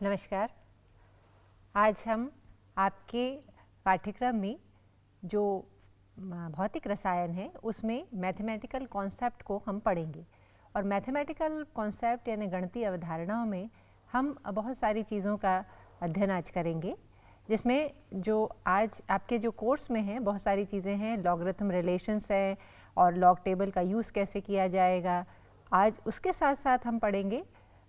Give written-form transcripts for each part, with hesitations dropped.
नमस्कार। आज हम आपके पाठ्यक्रम में जो भौतिक रसायन है उसमें मैथमेटिकल कॉन्सेप्ट को हम पढ़ेंगे और मैथमेटिकल कॉन्सेप्ट यानी गणितीय अवधारणाओं में हम बहुत सारी चीज़ों का अध्ययन आज करेंगे, जिसमें जो आज आपके जो कोर्स में है बहुत सारी चीज़ें हैं, लॉगरिथम रिलेशंस हैं और लॉग टेबल का यूज़ कैसे किया जाएगा। आज उसके साथ साथ हम पढ़ेंगे,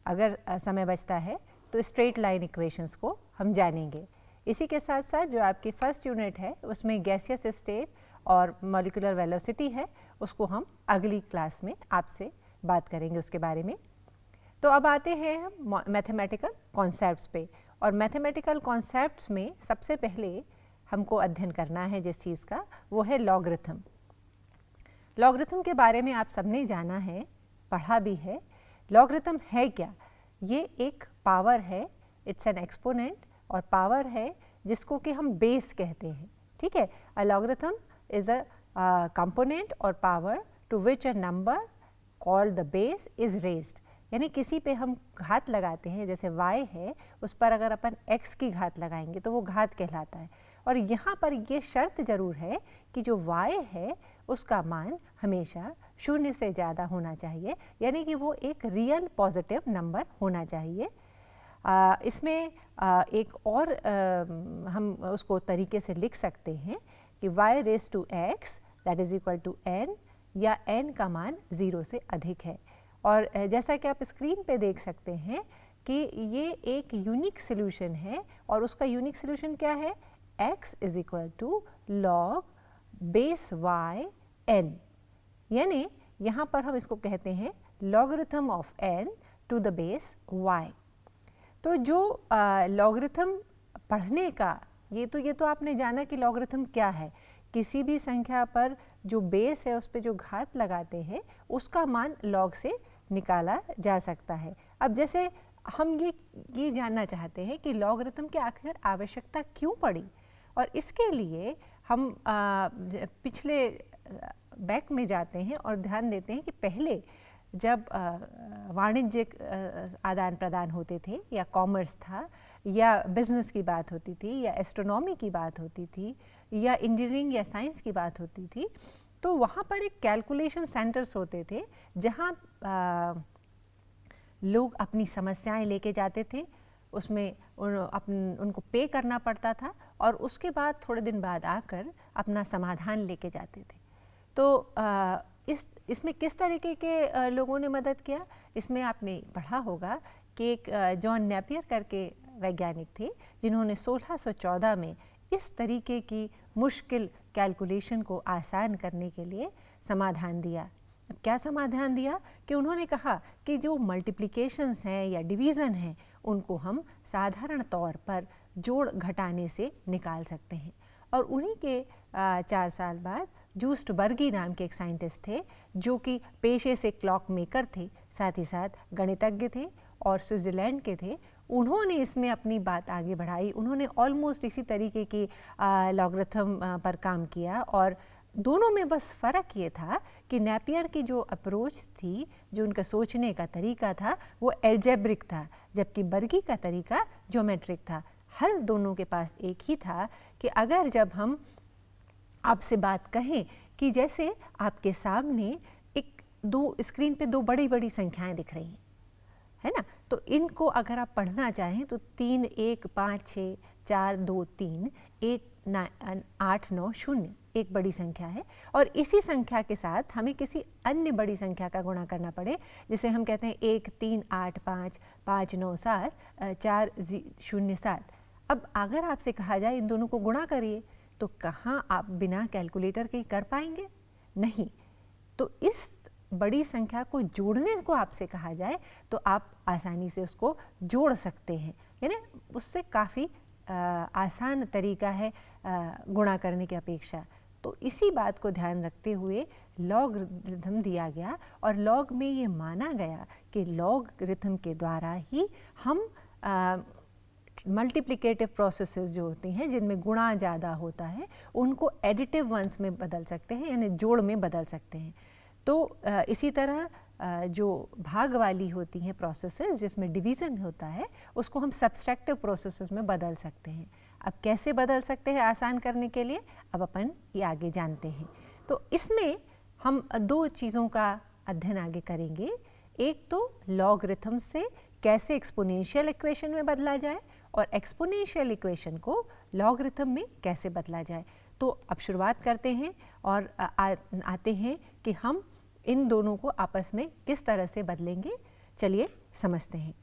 अगर समय बचता है तो स्ट्रेट लाइन इक्वेशंस को हम जानेंगे। इसी के साथ साथ जो आपकी फर्स्ट यूनिट है उसमें गैसियस स्टेट और मॉलिक्यूलर वेलोसिटी है, उसको हम अगली क्लास में आपसे बात करेंगे उसके बारे में। तो अब आते हैं हम मैथमेटिकल कॉन्सेप्ट्स पे, और मैथमेटिकल कॉन्सेप्ट्स में सबसे पहले हमको अध्ययन करना है जिस चीज़ का, वो है लॉगरिथम। लॉगरिथम के बारे में आप सबने जाना है, पढ़ा भी है। लॉगरिथम है क्या? ये एक पावर है, इट्स एन एक्सपोनेंट, और पावर है जिसको कि हम बेस कहते हैं। ठीक है, a logarithm is a component और power to which a number called the base is raised. यानी किसी पे हम घात लगाते हैं, जैसे y है, उस पर अगर अपन x की घात लगाएंगे तो वो घात कहलाता है। और यहाँ पर ये शर्त ज़रूर है कि जो y है उसका मान हमेशा 0 से ज़्यादा होना चाहिए, यानी कि वो एक रियल पॉजिटिव नंबर होना चाहिए। इसमें एक और हम उसको तरीके से लिख सकते हैं कि y raise to x that is equal to n, या n का मान 0 से अधिक है। और जैसा कि आप स्क्रीन पे देख सकते हैं कि ये एक यूनिक सॉल्यूशन है, और उसका यूनिक सॉल्यूशन क्या है? x is equal to log base y n, यानी यहाँ पर हम इसको कहते हैं logarithm of n to the base y। तो जो लॉगरिथम पढ़ने का ये तो आपने जाना कि लॉगरिथम क्या है। किसी भी संख्या पर जो बेस है उस पर जो घात लगाते हैं उसका मान लॉग से निकाला जा सकता है। अब जैसे हम ये जानना चाहते हैं कि लॉगरिथम की आखिर आवश्यकता क्यों पड़ी, और इसके लिए हम पिछले बैक में जाते हैं और ध्यान देते हैं कि पहले जब वाणिज्यिक आदान प्रदान होते थे, या कॉमर्स था, या बिजनेस की बात होती थी, या एस्ट्रोनॉमी की बात होती थी, या इंजीनियरिंग या साइंस की बात होती थी, तो वहाँ पर एक कैलकुलेशन सेंटर्स होते थे जहाँ लोग अपनी समस्याएं लेके जाते थे, उसमें उनको पे करना पड़ता था, और उसके बाद थोड़े दिन बाद आकर अपना समाधान लेके जाते थे। तो इसमें किस तरीके के लोगों ने मदद किया? इसमें आपने पढ़ा होगा कि एक जॉन नेपियर करके वैज्ञानिक थे जिन्होंने 1614 में इस तरीके की मुश्किल कैलकुलेशन को आसान करने के लिए समाधान दिया। क्या समाधान दिया? कि उन्होंने कहा कि जो मल्टीप्लिकेशंस हैं या डिवीज़न हैं उनको हम साधारण तौर पर जोड़ घटाने से निकाल सकते हैं। और उन्हीं के 4 साल बाद जूस्ट बर्गी नाम के एक साइंटिस्ट थे जो कि पेशे से क्लॉक मेकर थे, साथ ही साथ गणितज्ञ थे और स्विट्ज़रलैंड के थे। उन्होंने इसमें अपनी बात आगे बढ़ाई। उन्होंने ऑलमोस्ट इसी तरीके की लॉगरिथम पर काम किया, और दोनों में बस फ़र्क ये था कि नेपियर की जो अप्रोच थी, जो उनका सोचने का तरीका था, वो एल्जेब्रिक था, जबकि बर्गी का तरीका ज्योमेट्रिक था। हल दोनों के पास एक ही था कि अगर जब हम आपसे बात कहें कि जैसे आपके सामने दो स्क्रीन पे दो बड़ी बड़ी संख्याएं दिख रही हैं, है ना, तो इनको अगर आप पढ़ना चाहें तो 3 1 5 6 4 2 3 8 9 0 एक बड़ी संख्या है, और इसी संख्या के साथ हमें किसी अन्य बड़ी संख्या का गुणा करना पड़े, जिसे हम कहते हैं 1 3 8 5 5 9 7 4 0 7। अब अगर आपसे कहा जाए इन दोनों को गुणा करिए, तो कहाँ आप बिना कैलकुलेटर के कर पाएंगे? नहीं। तो इस बड़ी संख्या को जोड़ने को आपसे कहा जाए तो आप आसानी से उसको जोड़ सकते हैं, यानी उससे काफ़ी आसान तरीका है गुणा करने की अपेक्षा। तो इसी बात को ध्यान रखते हुए लॉगरिथम दिया गया, और लॉग में ये माना गया कि लॉगरिथम के द्वारा ही हम मल्टीप्लिकेटिव प्रोसेसेस जो होती हैं जिनमें गुणा ज़्यादा होता है उनको एडिटिव वंस में बदल सकते हैं, यानी जोड़ में बदल सकते हैं। तो इसी तरह जो भाग वाली होती हैं प्रोसेसेस जिसमें डिवीज़न होता है, उसको हम सब्सट्रैक्टिव प्रोसेसेस में बदल सकते हैं। अब कैसे बदल सकते हैं आसान करने के लिए, अब अपन ये आगे जानते हैं। तो इसमें हम दो चीज़ों का अध्ययन आगे करेंगे। एक तो लॉगरिथम से कैसे एक्सपोनेंशियल इक्वेशन में बदला जाए और एक्सपोनेंशियल इक्वेशन को लॉगरिथम में कैसे बदला जाए। तो अब शुरुआत करते हैं और आते हैं कि हम इन दोनों को आपस में किस तरह से बदलेंगे। चलिए समझते हैं।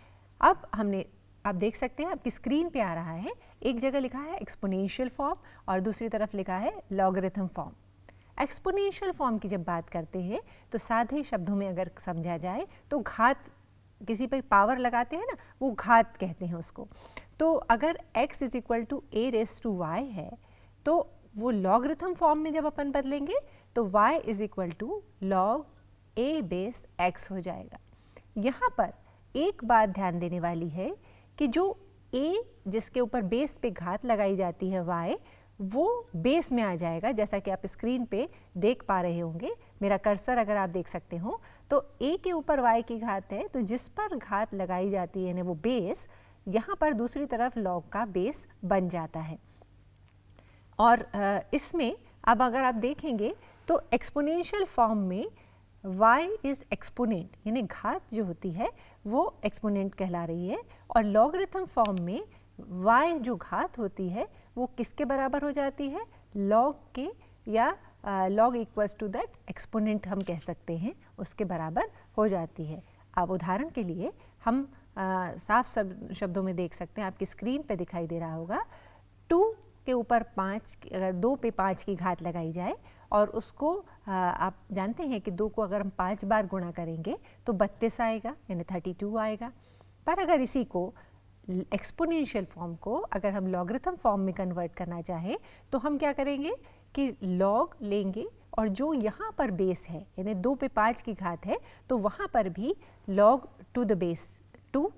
अब हमने, आप देख सकते हैं आपकी स्क्रीन पे आ रहा है, एक जगह लिखा है एक्सपोनेंशियल फॉर्म और दूसरी तरफ लिखा है लॉगरिथम फॉर्म। एक्सपोनेंशियल फॉर्म की जब बात करते हैं तो सादे शब्दों में अगर समझा जाए तो घात, किसी पे पावर लगाते हैं ना, वो घात कहते हैं उसको। तो अगर x is equal to a raise to y है तो वो लॉगरिथम फॉर्म में जब अपन बदलेंगे तो y is equal to log a base x हो जाएगा। यहाँ पर एक बात ध्यान देने वाली है कि जो a जिसके ऊपर बेस पे घात लगाई जाती है y, वो बेस में आ जाएगा। जैसा कि आप स्क्रीन पे देख पा रहे होंगे, मेरा कर्सर अगर आप देख सकते हो तो a के ऊपर y की घात है, तो जिस पर घात लगाई जाती है ना वो बेस, यहाँ पर दूसरी तरफ लॉग का बेस बन जाता है। और इसमें अब अगर आप देखेंगे तो एक्सपोनेंशियल फॉर्म में y इज़ एक्सपोनेंट, यानी घात जो होती है वो एक्सपोनेंट कहला रही है, और लॉगरिथम फॉर्म में y जो घात होती है वो किसके बराबर हो जाती है, लॉग के, या log equals to that exponent हम कह सकते हैं, उसके बराबर हो जाती है। अब उदाहरण के लिए हम साफ शब्दों में देख सकते हैं, आपकी स्क्रीन पे दिखाई दे रहा होगा, 2 के ऊपर 5, अगर 2 पे 5 की घात लगाई जाए और उसको आप जानते हैं कि 2 को अगर हम 5 बार गुणा करेंगे तो 32 आएगा, यानी 32 आएगा। पर अगर इसी को एक्सपोनेंशियल फॉर्म को अगर हम लॉगरिथम फॉर्म में कन्वर्ट करना चाहें तो हम क्या करेंगे कि लॉग लेंगे और जो यहाँ पर बेस है, यानी 2 पे 5 की घात है, तो वहाँ पर भी लॉग टू द बेस 2,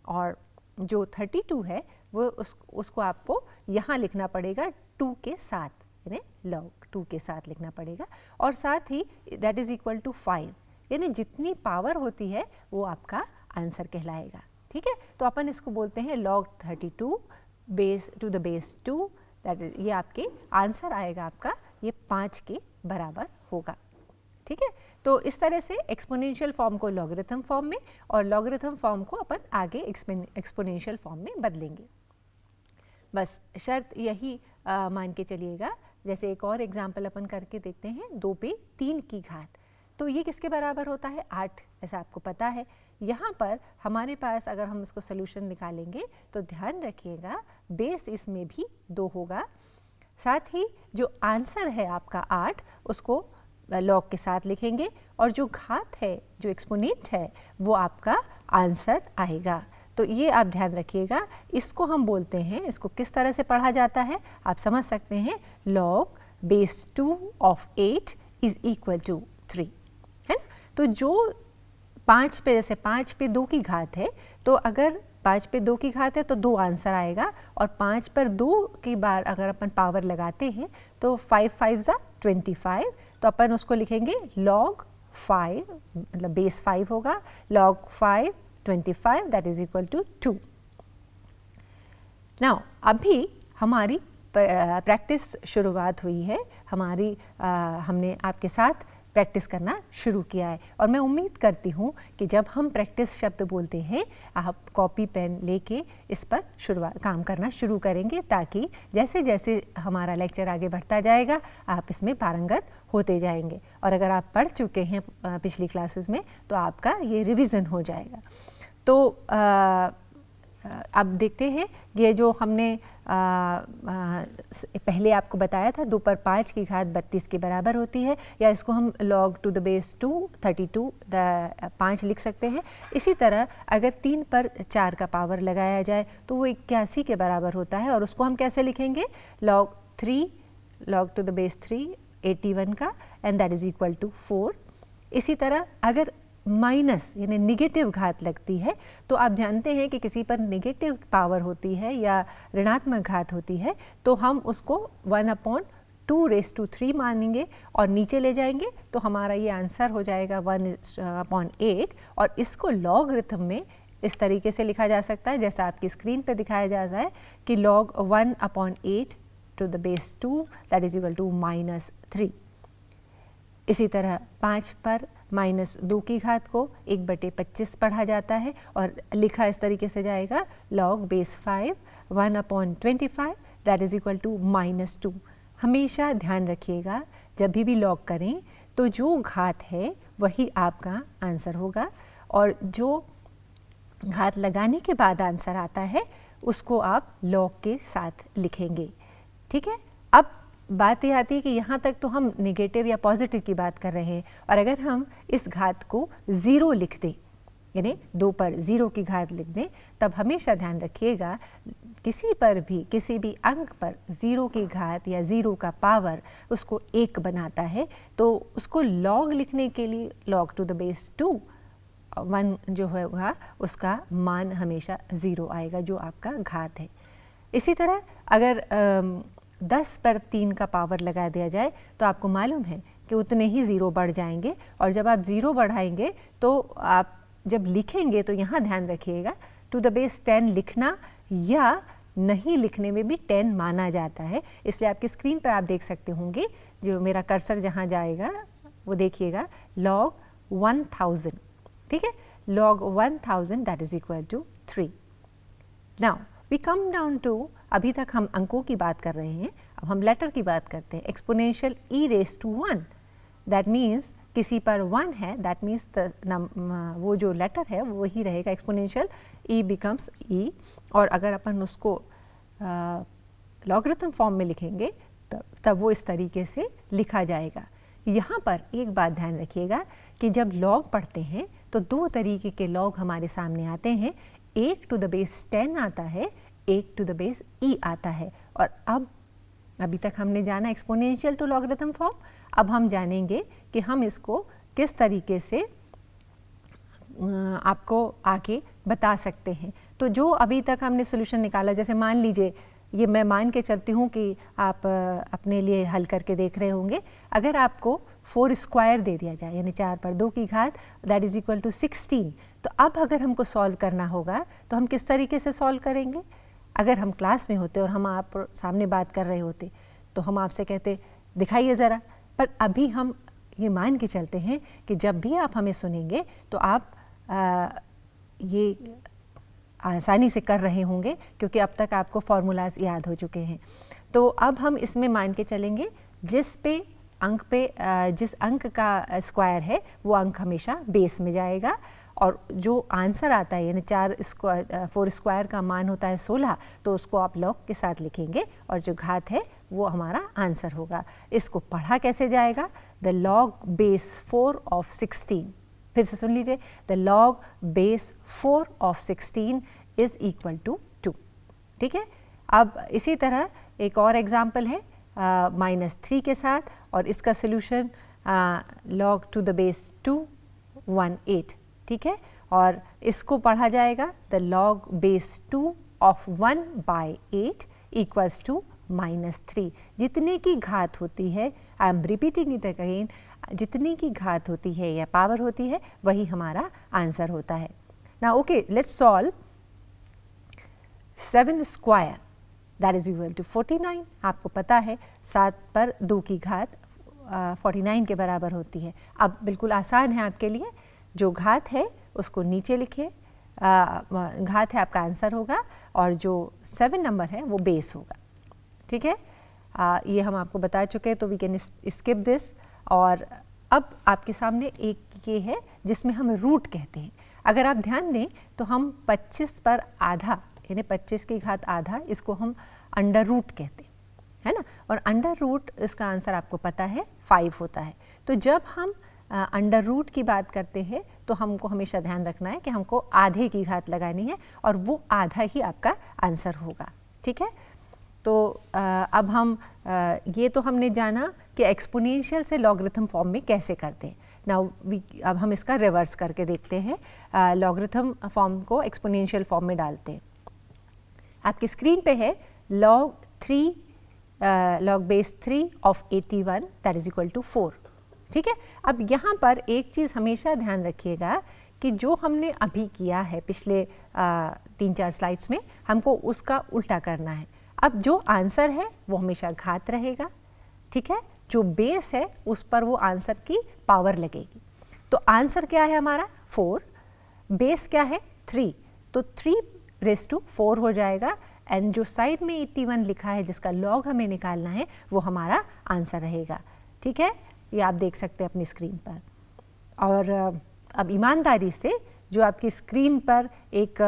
और जो 32 है वो उसको आपको यहाँ लिखना पड़ेगा 2 के साथ, यानी लॉग 2 के साथ लिखना पड़ेगा, और साथ ही दैट इज़ इक्वल टू 5, यानी जितनी पावर होती है वो आपका आंसर कहलाएगा। ठीक है, तो अपन इसको बोलते हैं log 32 base to the base 2, that is, ये आपके आंसर आएगा आपका, ये 5 के बराबर होगा। ठीक है, तो इस तरह से एक्सपोनेंशियल फॉर्म को लॉगरिथम फॉर्म में और लॉगरिथम फॉर्म को अपन आगे एक्सपोनेंशियल फॉर्म में बदलेंगे। बस शर्त यही मान के चलिएगा। जैसे एक और एग्जांपल अपन करके देखते हैं, 2 पे 3 की घात, तो ये किसके बराबर होता है, 8, ऐसा आपको पता है। यहाँ पर हमारे पास अगर हम इसको सोल्यूशन निकालेंगे तो ध्यान रखिएगा बेस इसमें भी 2 होगा, साथ ही जो आंसर है आपका 8 उसको लॉग के साथ लिखेंगे, और जो घात है, जो एक्सपोनेंट है, वो आपका आंसर आएगा। तो ये आप ध्यान रखिएगा। इसको हम बोलते हैं, इसको किस तरह से पढ़ा जाता है आप समझ सकते हैं, log base 2 of 8 is equal to 3, है ना। तो जो 5 पे, जैसे 5 पे 2 की घात है, तो अगर 5 पे 2 की घात है तो 2 आंसर आएगा, और 5 पर 2 की बार अगर अपन पावर लगाते हैं तो 5 5 25, तो अपन उसको लिखेंगे log 5, मतलब बेस 5 होगा, log 5 25 that is equal to 2। Now अभी हमारी प्रैक्टिस शुरुआत हुई है, हमारी हमने आपके साथ प्रैक्टिस करना शुरू किया है, और मैं उम्मीद करती हूँ कि जब हम प्रैक्टिस शब्द बोलते हैं आप कॉपी पेन लेके इस पर काम करना शुरू करेंगे, ताकि जैसे जैसे हमारा लेक्चर आगे बढ़ता जाएगा आप इसमें पारंगत होते जाएंगे, और अगर आप पढ़ चुके हैं पिछली क्लासेस में तो आपका ये रिवीजन हो जाएगा। तो अब देखते हैं, ये जो हमने पहले आपको बताया था 2 पर 5 की घात 32 के बराबर होती है, या इसको हम log टू द बेस 2 32 5 लिख सकते हैं। इसी तरह अगर 3 पर 4 का पावर लगाया जाए तो वो 81 के बराबर होता है, और उसको हम कैसे लिखेंगे, log 3 log to the base 3 81 का, and that is equal to 4। इसी तरह अगर माइनस यानी निगेटिव घात लगती है, तो आप जानते हैं कि किसी पर निगेटिव पावर होती है या ऋणात्मक घात होती है, तो हम उसको 1/2 2⁻³ मानेंगे और नीचे ले जाएंगे तो हमारा ये आंसर हो जाएगा 1/8 और इसको लॉगरिथम में इस तरीके से लिखा जा सकता है जैसा आपकी स्क्रीन पे दिखाया जा रहा है कि log 1/8 to the base 2 that is equal to -3। इसी तरह 5 पर -2 की घात को 1/25 पढ़ा जाता है और लिखा इस तरीके से जाएगा log base 5 1/25 that is equal to -2। हमेशा ध्यान रखिएगा जब भी लॉग करें तो जो घात है वही आपका आंसर होगा और जो घात लगाने के बाद आंसर आता है उसको आप लॉग के साथ लिखेंगे। ठीक है, अब बात ये आती है कि यहाँ तक तो हम नेगेटिव या पॉजिटिव की बात कर रहे हैं और अगर हम इस घात को 0 लिख दें यानी 2 पर 0 की घात लिख दें तब हमेशा ध्यान रखिएगा किसी भी अंक पर 0 की घात या 0 का पावर उसको 1 बनाता है तो उसको लॉग लिखने के लिए log to the base 2 1 जो होगा उसका मान हमेशा 0 आएगा जो आपका घात है। इसी तरह अगर 10 पर 3 का पावर लगा दिया जाए तो आपको मालूम है कि उतने ही 0 बढ़ जाएंगे और जब आप 0 बढ़ाएंगे तो आप जब लिखेंगे तो यहाँ ध्यान रखिएगा टू द बेस 10 लिखना या नहीं लिखने में भी 10 माना जाता है। इसलिए आपकी स्क्रीन पर आप देख सकते होंगे जो मेरा कर्सर जहाँ जाएगा वो देखिएगा log 1000। ठीक है, log 1000 that is equal to 3। Now we come down to अभी तक हम अंकों की बात कर रहे हैं, अब हम लेटर की बात करते हैं। एक्सपोनेंशियल e⁻⁴ दैट मीन्स किसी पर 1 है दैट मीन्स वो जो लेटर है वो वही रहेगा एक्सपोनेंशियल e बिकम्स e और अगर अपन उसको लॉगरिथम फॉर्म में लिखेंगे तब वो इस तरीके से लिखा जाएगा। यहाँ पर एक बात ध्यान रखिएगा कि जब लॉग पढ़ते हैं तो 2 तरीके के लॉग हमारे सामने आते हैं, एक टू द बेस 10 आता है, एक टू द बेस e आता है। और अब अभी तक हमने जाना एक्सपोनेंशियल टू लॉगरिथम फॉर्म, अब हम जानेंगे कि हम इसको किस तरीके से आपको आगे बता सकते हैं। तो जो अभी तक हमने सोल्यूशन निकाला, जैसे मान लीजिए ये मैं मान के चलती हूँ कि आप अपने लिए हल करके देख रहे होंगे, अगर आपको 4² दे दिया जाए यानी 4 पर 2 की घात दैट इज इक्वल टू 16, तो अब अगर हमको सॉल्व करना होगा तो हम किस तरीके से सॉल्व करेंगे। अगर हम क्लास में होते और हम आप सामने बात कर रहे होते तो हम आपसे कहते दिखाइए ज़रा, पर अभी हम ये मान के चलते हैं कि जब भी आप हमें सुनेंगे तो आप ये आसानी से कर रहे होंगे क्योंकि अब तक आपको फार्मूलाज याद हो चुके हैं। तो अब हम इसमें मान के चलेंगे जिस अंक का स्क्वायर है वो अंक हमेशा बेस में जाएगा और जो आंसर आता है यानी 4² का मान होता है 16, तो उसको आप लॉग के साथ लिखेंगे और जो घात है वो हमारा आंसर होगा। इसको पढ़ा कैसे जाएगा, द लॉग बेस 4 ऑफ 16। फिर से सुन लीजिए, the log base 4 of 16 is equal to 2। ठीक है, अब इसी तरह एक और एग्जाम्पल है -3 के साथ और इसका solution log to the base 2 18। ठीक है, और इसको पढ़ा जाएगा the log base 2 of 1/8 equals to -3। जितने की घात होती है, I am repeating it again, जितनी की घात होती है या पावर होती है वही हमारा आंसर होता है। Now okay, let's solve 7² that is equal to 49। आपको पता है 7 पर 2 की घात 49 के बराबर होती है। अब बिल्कुल आसान है आपके लिए, जो घात है उसको नीचे लिखिए, घात है आपका आंसर होगा और जो 7 नंबर है वो बेस होगा। ठीक है, ये हम आपको बता चुके हैं तो वी कैन स्किप दिस। और अब आपके सामने एक ये है जिसमें हम रूट कहते हैं। अगर आप ध्यान दें तो हम 25 पर आधा यानी 25 की घात आधा, इसको हम अंडर रूट कहते हैं, है ना। और अंडर रूट इसका आंसर आपको पता है 5 होता है। तो जब हम अंडर रूट की बात करते हैं तो हमको हमेशा ध्यान रखना है कि हमको आधे की घात लगानी है और वो आधा ही आपका आंसर होगा। ठीक है, तो अब हम ये तो हमने जाना कि एक्सपोनेंशियल से लॉगरिथम फॉर्म में कैसे करते हैं। नाउ अब हम इसका रिवर्स करके देखते हैं, लॉगरिथम फॉर्म को एक्सपोनेंशियल फॉर्म में डालते हैं। आपकी स्क्रीन पे है log 3 log base 3 of 81 that is equal to 4। ठीक है, अब यहाँ पर एक चीज़ हमेशा ध्यान रखिएगा कि जो हमने अभी किया है पिछले 3-4 स्लाइड्स में, हमको उसका उल्टा करना है। अब जो आंसर है वो हमेशा घात रहेगा, ठीक है, जो बेस है उस पर वो आंसर की पावर लगेगी। तो आंसर क्या है हमारा 4, बेस क्या है 3, तो 3 रेज़ टू 4 हो जाएगा। एंड जो साइड में 81 लिखा है जिसका लॉग हमें निकालना है वो हमारा आंसर रहेगा। ठीक है, ये आप देख सकते हैं अपनी स्क्रीन पर। और अब ईमानदारी से जो आपकी स्क्रीन पर एक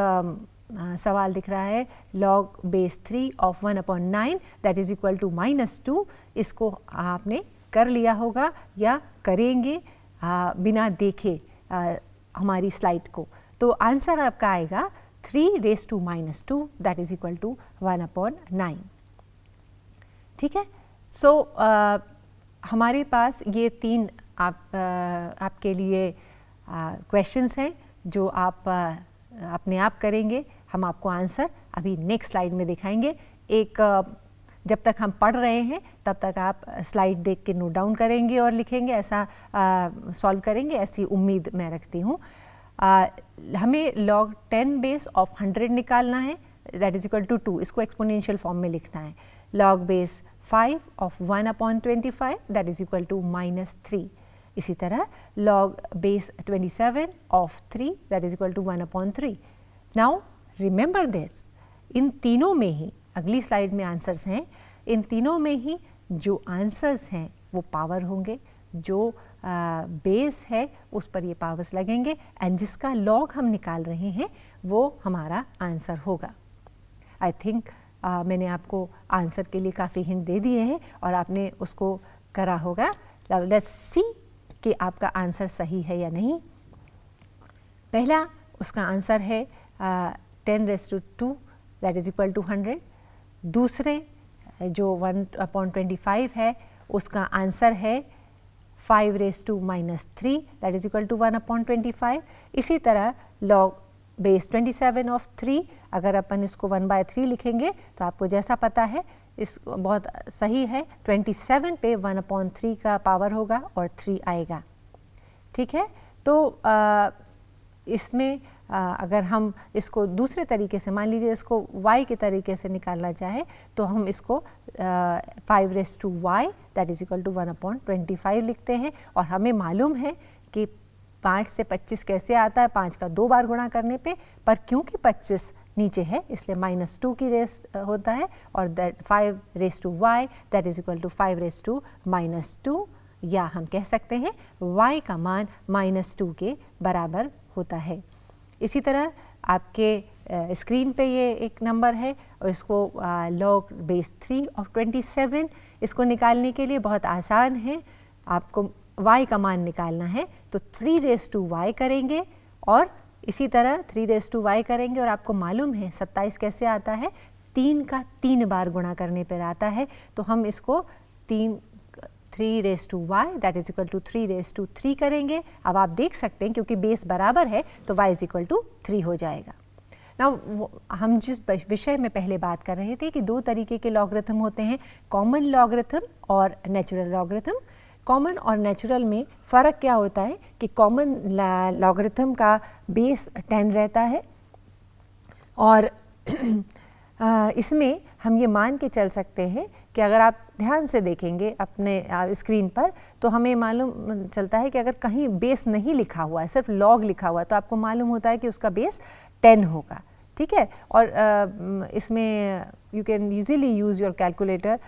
सवाल दिख रहा है log base 3 of 1/9 that is equal to -2, इसको आपने कर लिया होगा या करेंगे बिना देखे हमारी स्लाइड को। तो आंसर आपका आएगा 3 raised to -2 that is equal to 1/9। ठीक है, सो हमारे पास ये 3 आपके लिए क्वेश्चंस हैं जो आप अपने आप करेंगे। हम आपको आंसर अभी नेक्स्ट स्लाइड में दिखाएंगे। एक जब तक हम पढ़ रहे हैं तब तक आप स्लाइड देख के नोट डाउन करेंगे और लिखेंगे, ऐसा सॉल्व करेंगे, ऐसी उम्मीद मैं रखती हूँ। हमें log 10 बेस ऑफ 100 निकालना है दैट इज इक्वल टू 2, इसको एक्सपोनेंशियल फॉर्म में लिखना है। log base 5 of 1/25 that is equal to -3। इसी तरह log base 27 of 3 that is equal to 1/3। Now remember this, इन तीनों में ही, अगली स्लाइड में आंसर्स हैं, इन तीनों में ही जो आंसर्स हैं वो पावर होंगे, जो बेस है उस पर ये पावर्स लगेंगे एंड जिसका लॉग हम निकाल रहे हैं वो हमारा आंसर होगा। आई थिंक मैंने आपको आंसर के लिए काफ़ी हिंट दे दिए हैं और आपने उसको करा होगा। लेट्स सी कि आपका आंसर सही है या नहीं। पहला उसका आंसर है 10 raised to 2 that is equal to 100। दूसरे जो 1/25 है उसका आंसर है 5 raised to -3 that is equal to 1/25। इसी तरह log base 27 ऑफ 3, अगर अपन इसको 1/3 लिखेंगे तो आपको जैसा पता है इस बहुत सही है, 27 पे 1/3 का पावर होगा और 3 आएगा। ठीक है, तो इसमें अगर हम इसको दूसरे तरीके से, मान लीजिए इसको y के तरीके से निकालना चाहे तो हम इसको 5 raised to y that is equal to 1/25 लिखते हैं। और हमें मालूम है कि 5 से 25 कैसे आता है, 5 का 2 बार गुणा करने पे, पर क्योंकि 25 नीचे है इसलिए -2 की रेस होता है और that 5 raised to y that is equal to 5 raised to -2, या हम कह सकते हैं y का मान -2 के बराबर होता है। इसी तरह आपके स्क्रीन पे ये एक नंबर है और इसको log base 3 ऑफ 27, इसको निकालने के लिए बहुत आसान है, आपको y का मान निकालना है तो 3 raised to y करेंगे और इसी तरह 3 raised to y करेंगे। और आपको मालूम है 27 कैसे आता है, 3 का 3 बार गुणा करने पर आता है, तो हम इसको 3 raised to y that is equal to 3 raised to 3 करेंगे। अब आप देख सकते हैं क्योंकि बेस बराबर है तो y इज इक्वल टू 3 हो जाएगा। नाउ हम जिस विषय में पहले बात कर रहे थे कि 2 तरीके के लॉगरिथम होते हैं, कॉमन लॉगरिथम और नेचुरल लॉगरिथम। कॉमन और नेचुरल में फ़र्क क्या होता है कि कॉमन लॉगरिथम का बेस 10 रहता है और इसमें हम ये मान के चल सकते हैं कि अगर आप ध्यान से देखेंगे अपने स्क्रीन पर तो हमें मालूम चलता है कि अगर कहीं बेस नहीं लिखा हुआ है, सिर्फ लॉग लिखा हुआ है, तो आपको मालूम होता है कि उसका बेस 10 होगा। ठीक है, और इसमें you can usually use your calculator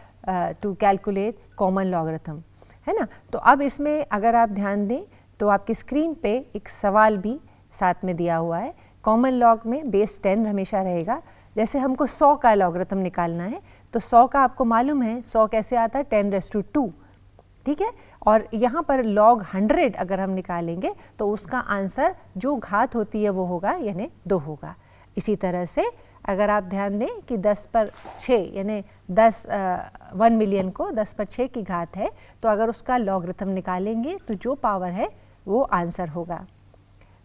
to calculate common logarithm, है ना। तो अब इसमें अगर आप ध्यान दें तो आपकी स्क्रीन पे एक सवाल भी साथ में दिया हुआ है। कॉमन लॉग में बेस 10 हमेशा रहेगा। जैसे हमको 100 का लॉगरिथम निकालना है तो 100 का आपको मालूम है 100 कैसे आता है, 10 raised to 2। ठीक है, और यहाँ पर log 100 अगर हम निकालेंगे तो उसका आंसर जो घात होती है वो होगा, यानी 2 होगा। इसी तरह से अगर आप ध्यान दें कि 10 पर 6 यानी 1 मिलियन को 10 पर 6 की घात है, तो अगर उसका लॉगरिथम निकालेंगे तो जो पावर है वो आंसर होगा।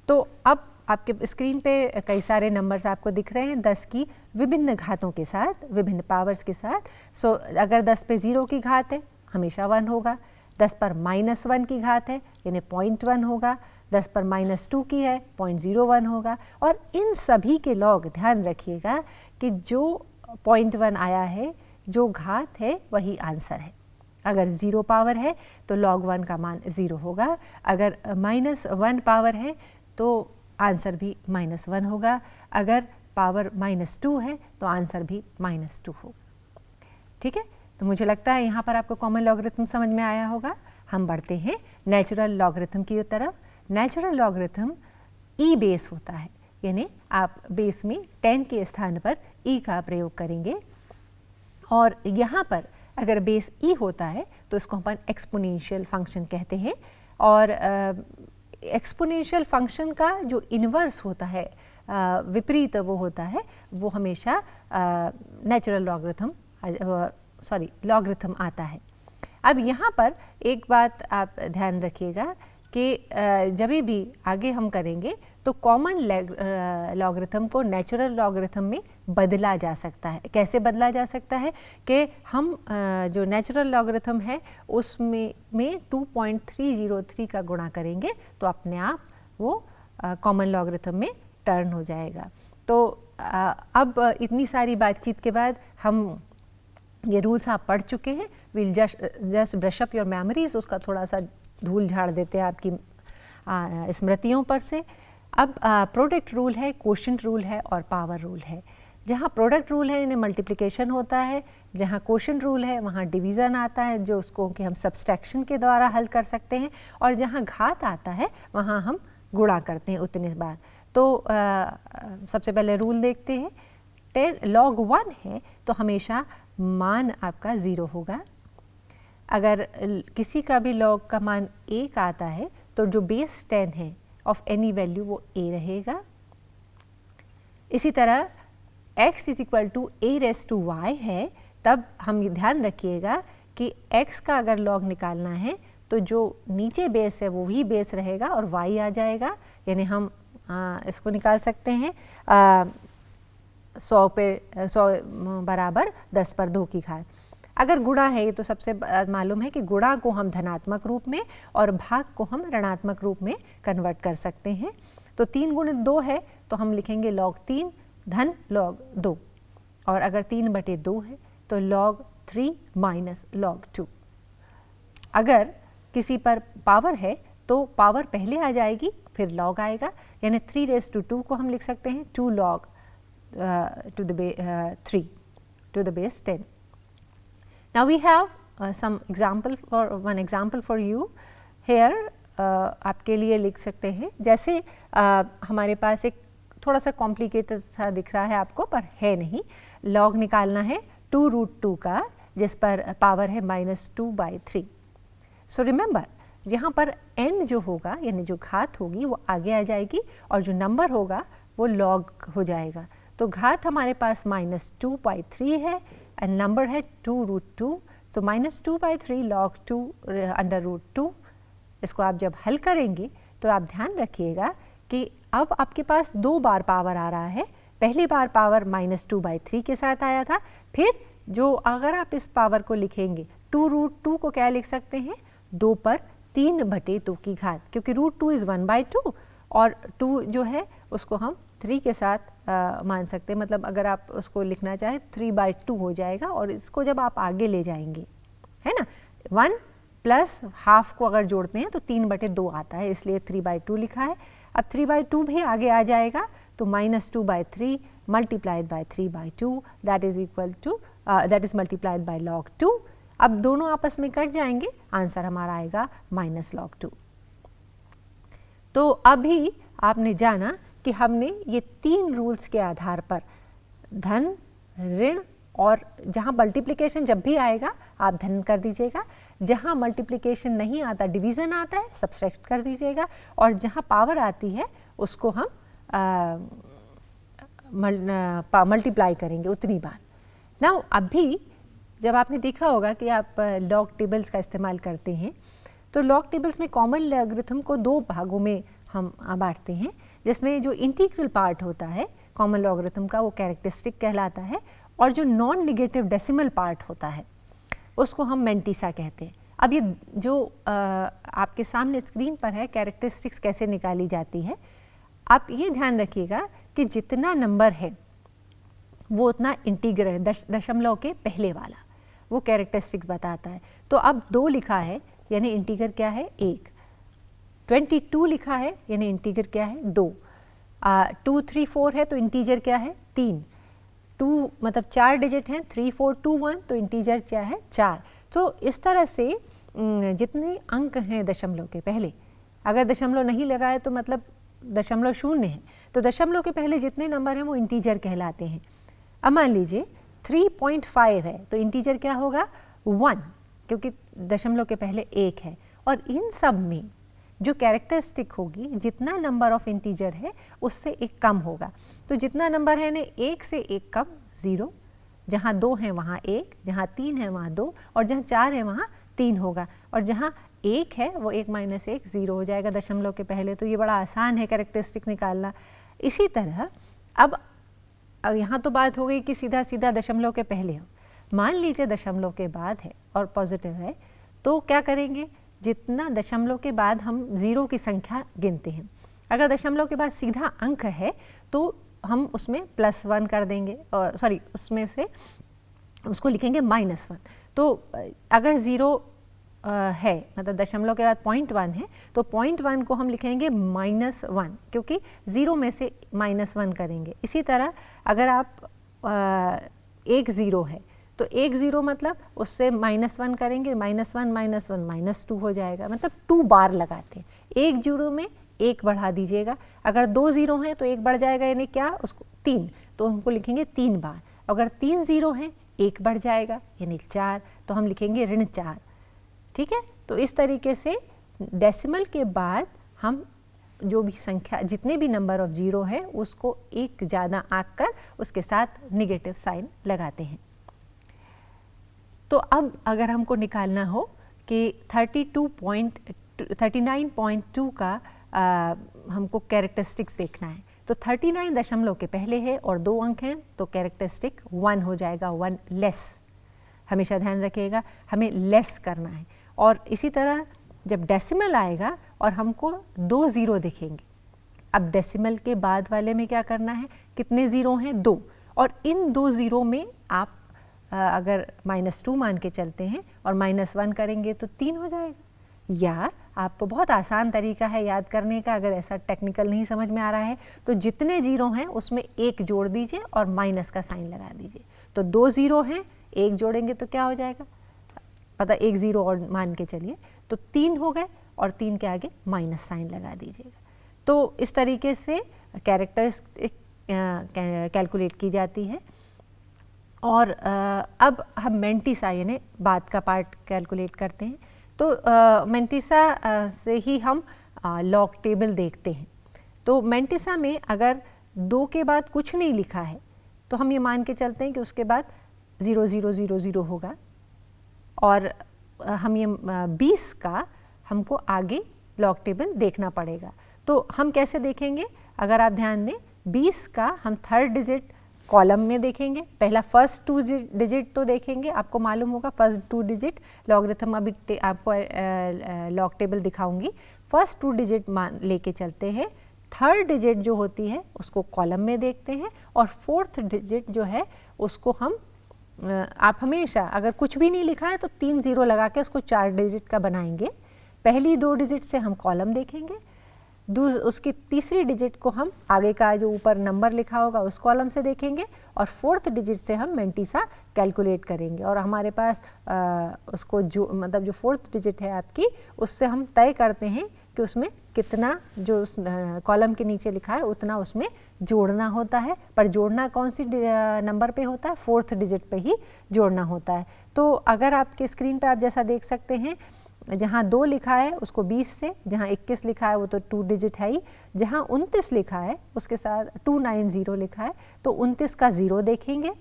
तो अब आपके स्क्रीन पे कई सारे नंबर्स आपको दिख रहे हैं 10 की विभिन्न घातों के साथ, विभिन्न पावर्स के साथ। सो अगर 10 पे 0 की घात है हमेशा 1 होगा, 10 पर -1 की घात है यानी 0.1 होगा, 10 पर -2 की है 0.01 होगा। और इन सभी के लॉग ध्यान रखिएगा कि जो 0.1 आया है, जो घात है वही आंसर है। अगर 0 पावर है तो log 1 का मान 0 होगा, अगर -1 पावर है तो आंसर भी -1 होगा, अगर पावर -2 है तो आंसर भी -2 होगा। ठीक है, तो मुझे लगता है यहाँ पर आपको कॉमन लॉगरिथम समझ में आया होगा। हम बढ़ते हैं नेचुरल लॉगरिथम की तरफ। नेचुरल लॉगरिथम ई बेस होता है, यानी आप बेस में 10 के स्थान पर ई का प्रयोग करेंगे। और यहाँ पर अगर बेस ई होता है तो इसको अपन एक्सपोनेंशियल फंक्शन कहते हैं। और एक्सपोनेंशियल फंक्शन का जो इन्वर्स होता है, विपरीत वो होता है, वो हमेशा नेचुरल लॉगरिथम आता है। अब यहाँ पर एक बात आप ध्यान रखिएगा कि जब भी आगे हम करेंगे तो कॉमन लॉगरिथम को नेचुरल लॉगरिथम में बदला जा सकता है। कैसे बदला जा सकता है कि हम जो नेचुरल लॉगरिथम है उसमें 2.303 का गुणा करेंगे तो अपने आप वो कॉमन लॉगरिथम में टर्न हो जाएगा। तो अब इतनी सारी बातचीत के बाद हम ये रूल्स आप पढ़ चुके हैं। Will just brush up your memories, उसका थोड़ा सा धूल झाड़ देते हैं आपकी स्मृतियों पर से। अब प्रोडक्ट रूल है, क्वोशिएंट रूल है और पावर रूल है। जहाँ प्रोडक्ट रूल है इन्हें मल्टीप्लिकेशन होता है, जहाँ क्वोशिएंट रूल है वहाँ डिवीज़न आता है जो उसको कि हम सब्सट्रैक्शन के द्वारा हल कर सकते हैं, और जहाँ घात आता है वहाँ हम गुणा करते हैं उतने बार। तो सबसे पहले रूल देखते हैं। 10 log 1 है तो हमेशा मान आपका 0 होगा। अगर किसी का भी लॉग का मान 1 आता है तो जो बेस 10 है ऑफ एनी वैल्यू वो a रहेगा। इसी तरह x = a⁻y है, तब हम ये ध्यान रखिएगा कि x का अगर लॉग निकालना है तो जो नीचे बेस है वो ही बेस रहेगा और y आ जाएगा। यानी हम इसको निकाल सकते हैं 100 पे 100 बराबर 10 पर 2 की घात। अगर गुणा है तो सबसे मालूम है कि गुणा को हम धनात्मक रूप में और भाग को हम ऋणात्मक रूप में कन्वर्ट कर सकते हैं। तो 3 × 2 है तो हम लिखेंगे log 3 धन log 2, और अगर 3/2 है तो log 3 माइनस log 2। अगर किसी पर पावर है तो पावर पहले आ जाएगी फिर लॉग आएगा, यानी 3⁻² को हम लिख सकते हैं 2 log 3 to the base 10. Now we have one example for you here. आपके लिए लिख सकते हैं, जैसे हमारे पास एक थोड़ा सा कॉम्प्लिकेटेड सा दिख रहा है आपको, पर है नहीं। लॉग निकालना है 2√2 का, जिस पर पावर है -2/3। सो रिमेंबर, यहाँ पर n जो होगा यानी जो घात होगी वो आगे आ जाएगी और जो नंबर होगा वो लॉग हो जाएगा। तो घात हमारे पास -2/3 है एंड नंबर है 2√2। सो -2/3 log 2 √2। इसको आप जब हल करेंगे तो आप ध्यान रखिएगा कि अब आपके पास 2 बार पावर आ रहा है। पहली बार पावर -2/3 के साथ आया था, फिर जो अगर आप इस पावर को लिखेंगे 2√2 को क्या लिख सकते हैं, 2 पर 3/2 की घात, क्योंकि √2 इज़ 1/2 और 2 जो है उसको हम 3 के साथ मान सकते हैं। मतलब अगर आप उसको लिखना चाहें 3/2 हो जाएगा, और इसको जब आप आगे ले जाएंगे, है ना, 1 प्लस हाफ को अगर जोड़ते हैं तो 3/2 आता है, इसलिए 3/2 लिखा है। अब 3/2 भी आगे आ जाएगा तो -2/3 multiplied by 3/2 that is multiplied by log 2। अब दोनों आपस में कट जाएंगे, आंसर हमारा आएगा -log 2। तो अभी आपने जाना कि हमने ये 3 रूल्स के आधार पर धन, ऋण, और जहाँ मल्टीप्लिकेशन जब भी आएगा आप धन कर दीजिएगा, जहाँ मल्टीप्लिकेशन नहीं आता डिवीज़न आता है सब्सट्रैक्ट कर दीजिएगा, और जहाँ पावर आती है उसको हम मल्टीप्लाई करेंगे उतनी बार। नाउ अभी जब आपने देखा होगा कि आप लॉग टेबल्स का इस्तेमाल करते हैं, तो लॉग टेबल्स में कॉमन लॉगरिथम को 2 भागों में हम बांटते हैं। जिसमें जो इंटीग्रल पार्ट होता है कॉमन लॉगरिथम का वो कैरेक्टरिस्टिक कहलाता है, और जो नॉन निगेटिव डेसिमल पार्ट होता है उसको हम मेंटिसा कहते हैं। अब ये जो आपके सामने स्क्रीन पर है कैरेक्टरिस्टिक्स कैसे निकाली जाती है, आप ये ध्यान रखिएगा कि जितना नंबर है वो उतना इंटीग्रल है, दशमलव के पहले वाला वो कैरेक्टरिस्टिक्स बताता है। तो अब 2 लिखा है यानी इंटीग्रल क्या है 1, 22 लिखा है यानी इंटीग्रल क्या है 2, 2 3 4 है तो इंटीजर क्या है 3, 2 मतलब 4 डिजिट हैं 3 4 2 1 तो इंटीजर क्या है 4। तो इस तरह से जितने अंक हैं दशमलव के पहले, अगर दशमलव नहीं लगाए तो मतलब दशमलव शून्य है, तो दशमलव के पहले जितने नंबर हैं वो इंटीजर कहलाते हैं। अब मान लीजिए 3.5 है तो इंटीजर क्या होगा 1, क्योंकि दशमलव के पहले 1 है। और इन सब में जो कैरेक्टरिस्टिक होगी जितना नंबर ऑफ इंटीजर है उससे एक कम होगा। तो जितना नंबर है ना 1 से 1 कम 0, जहाँ 2 हैं वहाँ 1, जहाँ 3 है वहाँ 2, और जहाँ 4 है वहाँ 3 होगा, और जहाँ 1 है वो 1 - 1 0 हो जाएगा दशमलव के पहले। तो ये बड़ा आसान है कैरेक्टरिस्टिक निकालना। इसी तरह अब यहाँ तो बात हो गई कि सीधा सीधा दशमलव के पहले हो, मान लीजिए दशमलव के बाद है और पॉजिटिव है, तो क्या करेंगे, जितना दशमलव के बाद हम 0 की संख्या गिनते हैं, अगर दशमलव के बाद सीधा अंक है तो हम उसमें +1 कर देंगे, और सॉरी उसमें से उसको लिखेंगे -1। तो अगर 0 है मतलब दशमलव के बाद 0.1 है तो 0.1 को हम लिखेंगे -1, क्योंकि 0 में से -1 करेंगे। इसी तरह अगर आप एक 0 है तो एक 0 मतलब उससे -1 करेंगे, -1 -1 -2 हो जाएगा, मतलब 2 बार लगाते हैं। एक 0 में 1 बढ़ा दीजिएगा, अगर 2 0 हैं तो 1 बढ़ जाएगा यानी क्या उसको 3, तो उनको लिखेंगे 3 बार। अगर 3 0 हैं 1 बढ़ जाएगा यानी 4, तो हम लिखेंगे -4। ठीक है, तो इस तरीके से डेसिमल के बाद हम जो भी संख्या जितने भी नंबर ऑफ 0 है उसको एक ज़्यादा आंक कर उसके साथ निगेटिव साइन लगाते हैं। तो अब अगर हमको निकालना हो कि 39.2 का हमको कैरेक्टरिस्टिक्स देखना है, तो 39 दशमलव के पहले है और 2 अंक हैं, तो कैरेक्टरिस्टिक 1 हो जाएगा, 1 लेस। हमेशा ध्यान रखिएगा हमें लेस करना है। और इसी तरह जब डेसिमल आएगा और हमको 2 0 दिखेंगे, अब डेसिमल के बाद वाले में क्या करना है, कितने 0 हैं 2, और इन 2 0 में आप अगर -2 मान के चलते हैं और -1 करेंगे तो 3 हो जाएगा। या आपको बहुत आसान तरीका है याद करने का, अगर ऐसा टेक्निकल नहीं समझ में आ रहा है तो जितने 0 हैं उसमें 1 जोड़ दीजिए और माइनस का साइन लगा दीजिए। तो 2 0 हैं, 1 जोड़ेंगे तो क्या हो जाएगा, पता 1 0 और मान के चलिए, तो 3 हो गए और 3 के आगे माइनस साइन लगा दीजिएगा। तो इस तरीके से कैरेक्टरिस्टिक कैलकुलेट की जाती है। और अब हम मेंटिसा यानी बाद का पार्ट कैलकुलेट करते हैं। तो मेंटिसा से ही हम लॉग टेबल देखते हैं। तो मेंटिसा में अगर 2 के बाद कुछ नहीं लिखा है तो हम ये मान के चलते हैं कि उसके बाद 0 0 0 0 होगा, और हम ये 20 का हमको आगे लॉग टेबल देखना पड़ेगा। तो हम कैसे देखेंगे, अगर आप ध्यान दें 20 का हम 3rd डिजिट कॉलम में देखेंगे, पहला फर्स्ट 2 डिजिट तो देखेंगे, आपको मालूम होगा फर्स्ट 2 डिजिट लॉगरिथम, अभी आपको लॉग टेबल दिखाऊंगी। फर्स्ट 2 डिजिट मान लेके चलते हैं, 3rd डिजिट जो होती है उसको कॉलम में देखते हैं, और 4th डिजिट जो है उसको हम आप हमेशा अगर कुछ भी नहीं लिखा है तो 3 0 लगा के उसको 4 डिजिट का बनाएंगे। पहली 2 डिजिट से हम कॉलम देखेंगे, उसकी तीसरी डिजिट को हम आगे का जो ऊपर नंबर लिखा होगा उस कॉलम से देखेंगे, और 4th डिजिट से हम मेंटिसा कैलकुलेट करेंगे। और हमारे पास उसको जो मतलब जो 4th डिजिट है आपकी, उससे हम तय करते हैं कि उसमें कितना जो उस कॉलम के नीचे लिखा है उतना उसमें जोड़ना होता है। पर जोड़ना कौन सी नंबर पे होता है, 4th डिजिट पे ही जोड़ना होता है। तो अगर आपके स्क्रीन पे आप जैसा देख सकते हैं, जहाँ 2 लिखा है उसको 20 से, जहाँ 21 लिखा है वो तो 2 डिजिट है ही, जहाँ 29 लिखा है उसके साथ 290 लिखा है तो 29 का 0 देखेंगे।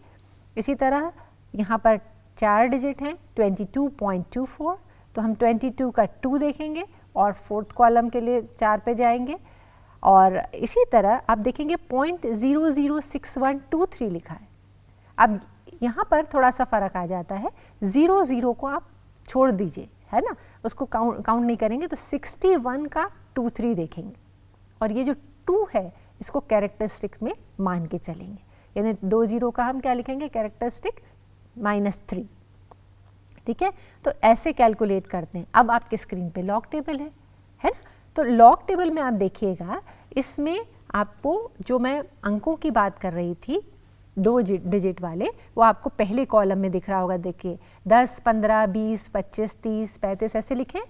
इसी तरह यहाँ पर 4 डिजिट हैं 22.24, तो हम 22 का 2 देखेंगे और 4th कॉलम के लिए 4 पे जाएंगे। और इसी तरह आप देखेंगे 0.006123 लिखा है। अब यहाँ पर थोड़ा सा फ़र्क आ जाता है, 0 को आप छोड़ दीजिए, है ना, उसको काउंट नहीं करेंगे, तो 61 का 23 देखेंगे, और ये जो 2 है इसको कैरेक्टरिस्टिक्स में मान के चलेंगे, यानी 2 0 का हम क्या लिखेंगे, कैरेक्टरिस्टिक -3। ठीक है, तो ऐसे कैलकुलेट करते हैं। अब आपके स्क्रीन पे लॉग टेबल है ना, तो लॉग टेबल में आप देखिएगा, इसमें आपको जो मैं अंकों की बात कर रही थी 2 डिजिट वाले, वो आपको पहले कॉलम में दिख रहा होगा, देखिए 10, 15, 20, 25, 30, 35 ऐसे लिखे।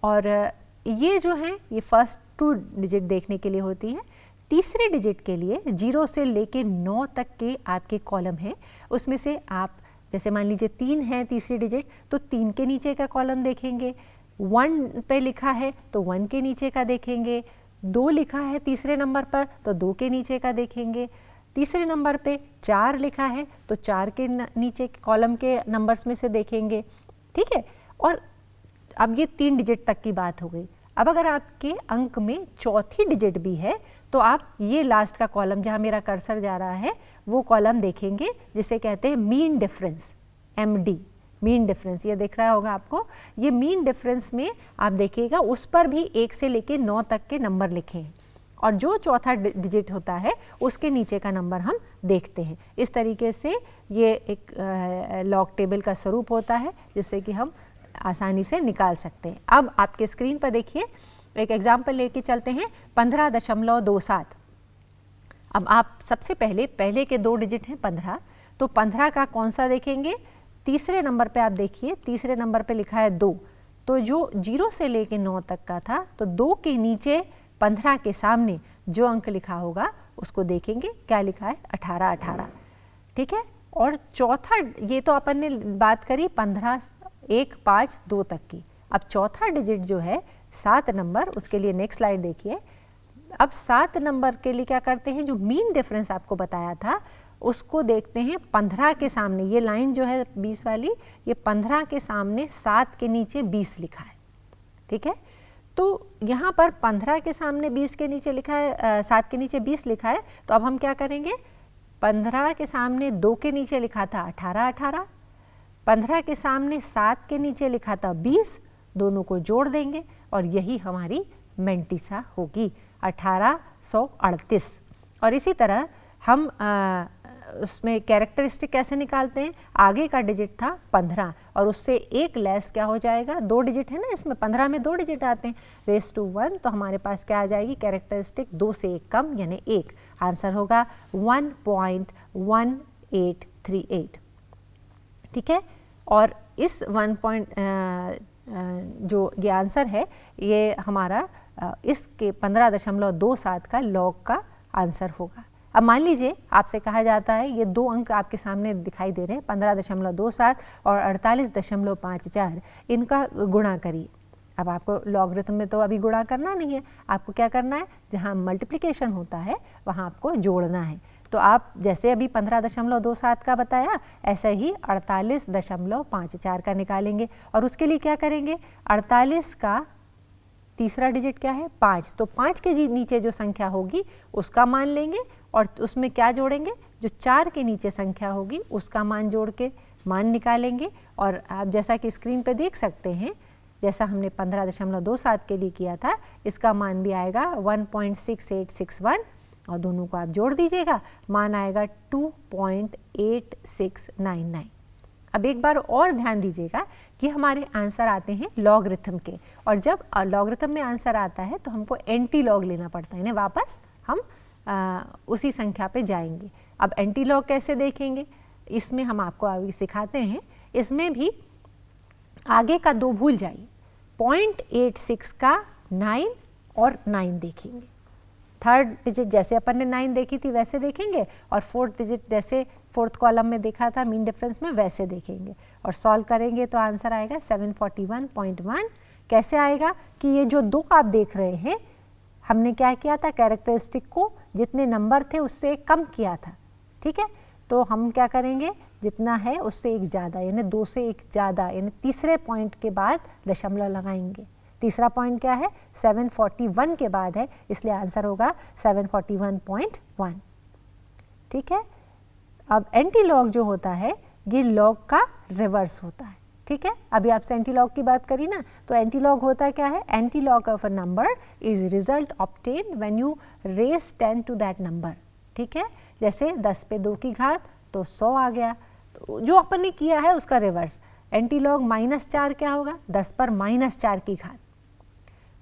और ये जो हैं ये फर्स्ट 2 डिजिट देखने के लिए होती हैं। तीसरे डिजिट के लिए 0 से लेके 9 तक के आपके कॉलम हैं, उसमें से आप जैसे मान लीजिए 3 है तीसरी डिजिट, तो 3 के नीचे का कॉलम देखेंगे, 1 पे लिखा है तो 1 के नीचे का देखेंगे, 2 लिखा है तीसरे नंबर पर तो 2 के नीचे का देखेंगे, तीसरे नंबर पे 4 लिखा है तो 4 के नीचे कॉलम के नंबर्स में से देखेंगे। ठीक है, और अब ये 3 डिजिट तक की बात हो गई। अब अगर आपके अंक में चौथी डिजिट भी है तो आप ये लास्ट का कॉलम जहाँ मेरा कर्सर जा रहा है वो कॉलम देखेंगे, जिसे कहते हैं mean difference, MD, mean difference. ये दिख रहा होगा आपको, ये मीन डिफरेंस में आप देखिएगा उस पर भी 1 से लेके 9 तक के नंबर लिखे हैं, और जो चौथा डिजिट होता है उसके नीचे का नंबर हम देखते हैं। इस तरीके से ये एक लॉग टेबल का स्वरूप होता है, जिससे कि हम आसानी से निकाल सकते हैं। अब आपके स्क्रीन पर देखिए, एक एग्जाम्पल लेके चलते हैं, 15.27। अब आप सबसे पहले के 2 डिजिट हैं 15, तो 15 का कौन सा देखेंगे, तीसरे नंबर पे आप देखिए, तीसरे नंबर पे लिखा है 2, तो जो 0 से लेके 9 तक का था, तो 2 के नीचे 15 के सामने जो अंक लिखा होगा उसको देखेंगे, क्या लिखा है, 18। ठीक है, और चौथा, ये तो अपन ने बात करी 15, 1, 5, 2 तक की। अब चौथा डिजिट जो है 7 नंबर, उसके लिए नेक्स्ट स्लाइड देखिए। अब 7 नंबर के लिए क्या करते हैं, जो मीन डिफरेंस आपको बताया था उसको देखते हैं 15 के सामने, ये लाइन जो है 20 वाली, ये 15 के सामने 7 के नीचे 20 लिखा है। ठीक है, तो यहाँ पर 15 के सामने 20 के नीचे लिखा है, 7 के नीचे 20 लिखा है, तो अब हम क्या करेंगे, 15 के सामने 2 के नीचे लिखा था 18, 15 के सामने 7 के नीचे लिखा था 20, दोनों को जोड़ देंगे और यही हमारी मेंटिसा होगी, 1838। और इसी तरह हम उसमें कैरेक्टरिस्टिक कैसे निकालते हैं, आगे का डिजिट था 15 और उससे एक लेस क्या हो जाएगा, 2 डिजिट है ना इसमें, 15 में 2 डिजिट आते हैं, रेस टू 1, तो हमारे पास क्या आ जाएगी, कैरेक्टरिस्टिक 2 से 1 कम यानी 1, आंसर होगा 1.1838। ठीक है, और इस 1 जो ये आंसर है ये हमारा इसके 15.27 का लॉग का आंसर होगा। अब मान लीजिए आपसे कहा जाता है ये 2 अंक आपके सामने दिखाई दे रहे हैं, 15.27 और 48.54, इनका गुणा करिए। अब आपको लॉगरिथम में तो अभी गुणा करना नहीं है, आपको क्या करना है, जहाँ मल्टीप्लिकेशन होता है वहाँ आपको जोड़ना है। तो आप जैसे अभी 15.27 का बताया, ऐसे ही 48.54 का निकालेंगे, और उसके लिए क्या करेंगे, 48 का तीसरा डिजिट क्या है, 5, तो 5 के नीचे जो संख्या होगी उसका मान लेंगे और उसमें क्या जोड़ेंगे, जो 4 के नीचे संख्या होगी उसका मान जोड़ के मान निकालेंगे। और आप जैसा कि स्क्रीन पे देख सकते हैं, जैसा हमने 15.27 के लिए किया था, इसका मान भी आएगा 1.6861 और दोनों को आप जोड़ दीजिएगा, मान आएगा 2.8699। अब एक बार और ध्यान दीजिएगा कि हमारे आंसर आते हैं लॉगरिथम के, और जब लॉगरिथम में आंसर आता है तो हमको एंटी लॉग लेना पड़ता है, यानी वापस हम उसी संख्या पे जाएंगे। अब एंटी लॉग कैसे देखेंगे, इसमें हम आपको अभी सिखाते हैं। इसमें भी आगे का 2 भूल जाइए, 0.86 का 9 और 9 देखेंगे, थर्ड डिजिट जैसे अपन ने 9 देखी थी वैसे देखेंगे, और फोर्थ डिजिट जैसे 4th कॉलम में देखा था मीन डिफरेंस में वैसे देखेंगे, और सॉल्व करेंगे तो आंसर आएगा 741.1। कैसे आएगा कि ये जो 2 आप देख रहे हैं, हमने क्या किया था, कैरेक्टरिस्टिक को जितने नंबर थे उससे कम किया था। ठीक है, तो हम क्या करेंगे, जितना है उससे 1 ज़्यादा, यानी 2 से 1 ज़्यादा, यानी तीसरे पॉइंट के बाद दशमलव लगाएंगे, तीसरा पॉइंट क्या है, 741 के बाद है, इसलिए आंसर होगा 741.1। ठीक है। अब एंटी लॉग जो होता है ये लॉग का रिवर्स होता है। ठीक है, अभी आपसे एंटी लॉग की बात करी ना, तो एंटी लॉग होता क्या है, antilog of a number is result obtained when you raise 10 to that number. ठीक है, जैसे 10 पे 2 की घात तो 100 आ गया, तो जो अपन ने किया है उसका रिवर्स। एंटी लॉग -4 क्या होगा, 10 पर -4 की घात,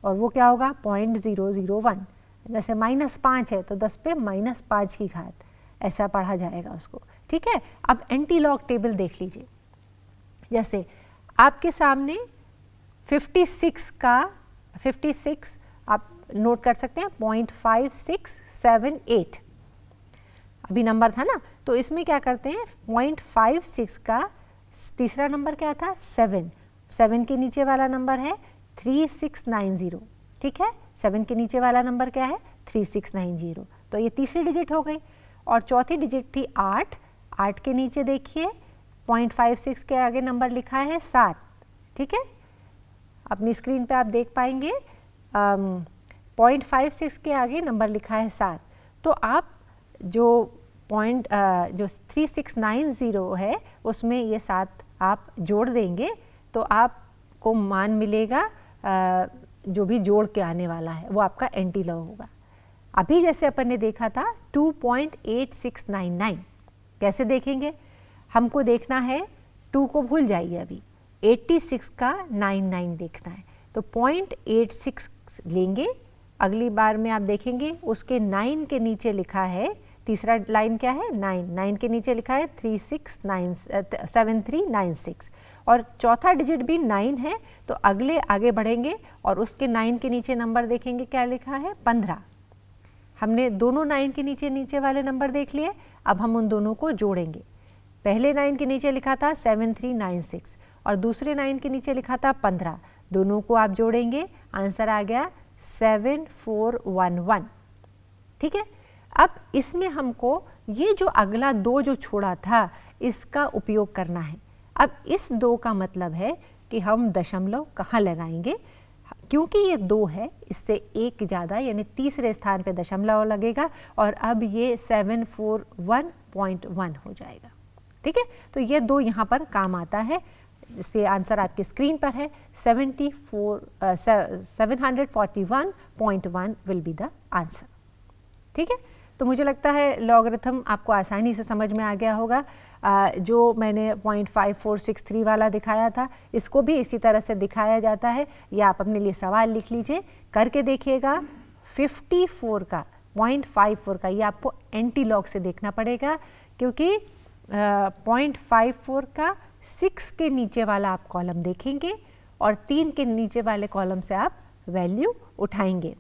और वो क्या होगा 0.001। जैसे -5 है तो 10 पे -5 की घात, ऐसा पढ़ा जाएगा उसको। ठीक है, अब एंटी लॉग टेबल देख लीजिए। जैसे आपके सामने 56 आप नोट कर सकते हैं 0.5678 अभी नंबर था ना, तो इसमें क्या करते हैं 0.56 का तीसरा नंबर क्या था 7 के नीचे वाला नंबर है 3690। ठीक है, 7 के नीचे वाला नंबर क्या है 3690, तो ये तीसरी डिजिट हो गई। और चौथी डिजिट थी 8 के नीचे देखिए 0.56 के आगे नंबर लिखा है 7। ठीक है, अपनी स्क्रीन पे आप देख पाएंगे 0.56 के आगे नंबर लिखा है 7। तो आप जो 3690 है उसमें ये 7 आप जोड़ देंगे तो आपको मान मिलेगा जो भी जोड़ के आने वाला है वो आपका एंटी लॉग होगा। अभी जैसे अपन ने देखा था 2.8699, कैसे देखेंगे, हमको देखना है 2 को भूल जाइए, अभी 86 का 99 देखना है, तो 0.86 लेंगे। अगली बार में आप देखेंगे उसके 9 के नीचे लिखा है, तीसरा लाइन क्या है 9 के नीचे लिखा है 7396, और चौथा डिजिट भी 9 है, तो आगे बढ़ेंगे और उसके 9 के नीचे नंबर देखेंगे क्या लिखा है 15। हमने दोनों 9 के नीचे वाले नंबर देख लिए, अब हम उन दोनों को जोड़ेंगे। पहले 9 के नीचे लिखा था 7396 और दूसरे 9 के नीचे लिखा था 15, दोनों को आप जोड़ेंगे, आंसर आ गया 7411। ठीक है, अब इसमें हमको ये जो अगला 2 जो छोड़ा था इसका उपयोग करना है। अब इस 2 का मतलब है कि हम दशमलव कहाँ लगाएंगे, क्योंकि ये 2 है इससे एक ज़्यादा यानी तीसरे स्थान पे दशमलव लगेगा और अब ये 741.1 हो जाएगा। ठीक है, तो ये 2 यहाँ पर काम आता है, जिससे आंसर आपकी स्क्रीन पर है 741.1 विल बी द आंसर। ठीक है, तो मुझे लगता है लॉगरिथम आपको आसानी से समझ में आ गया होगा। जो मैंने 0.5463 वाला दिखाया था इसको भी इसी तरह से दिखाया जाता है, या आप अपने लिए सवाल लिख लीजिए, करके देखिएगा। 54 का 0.54 का ये आपको एंटी लॉग से देखना पड़ेगा, क्योंकि 0.54 का 6 के नीचे वाला आप कॉलम देखेंगे और 3 के नीचे वाले कॉलम से आप वैल्यू उठाएंगे।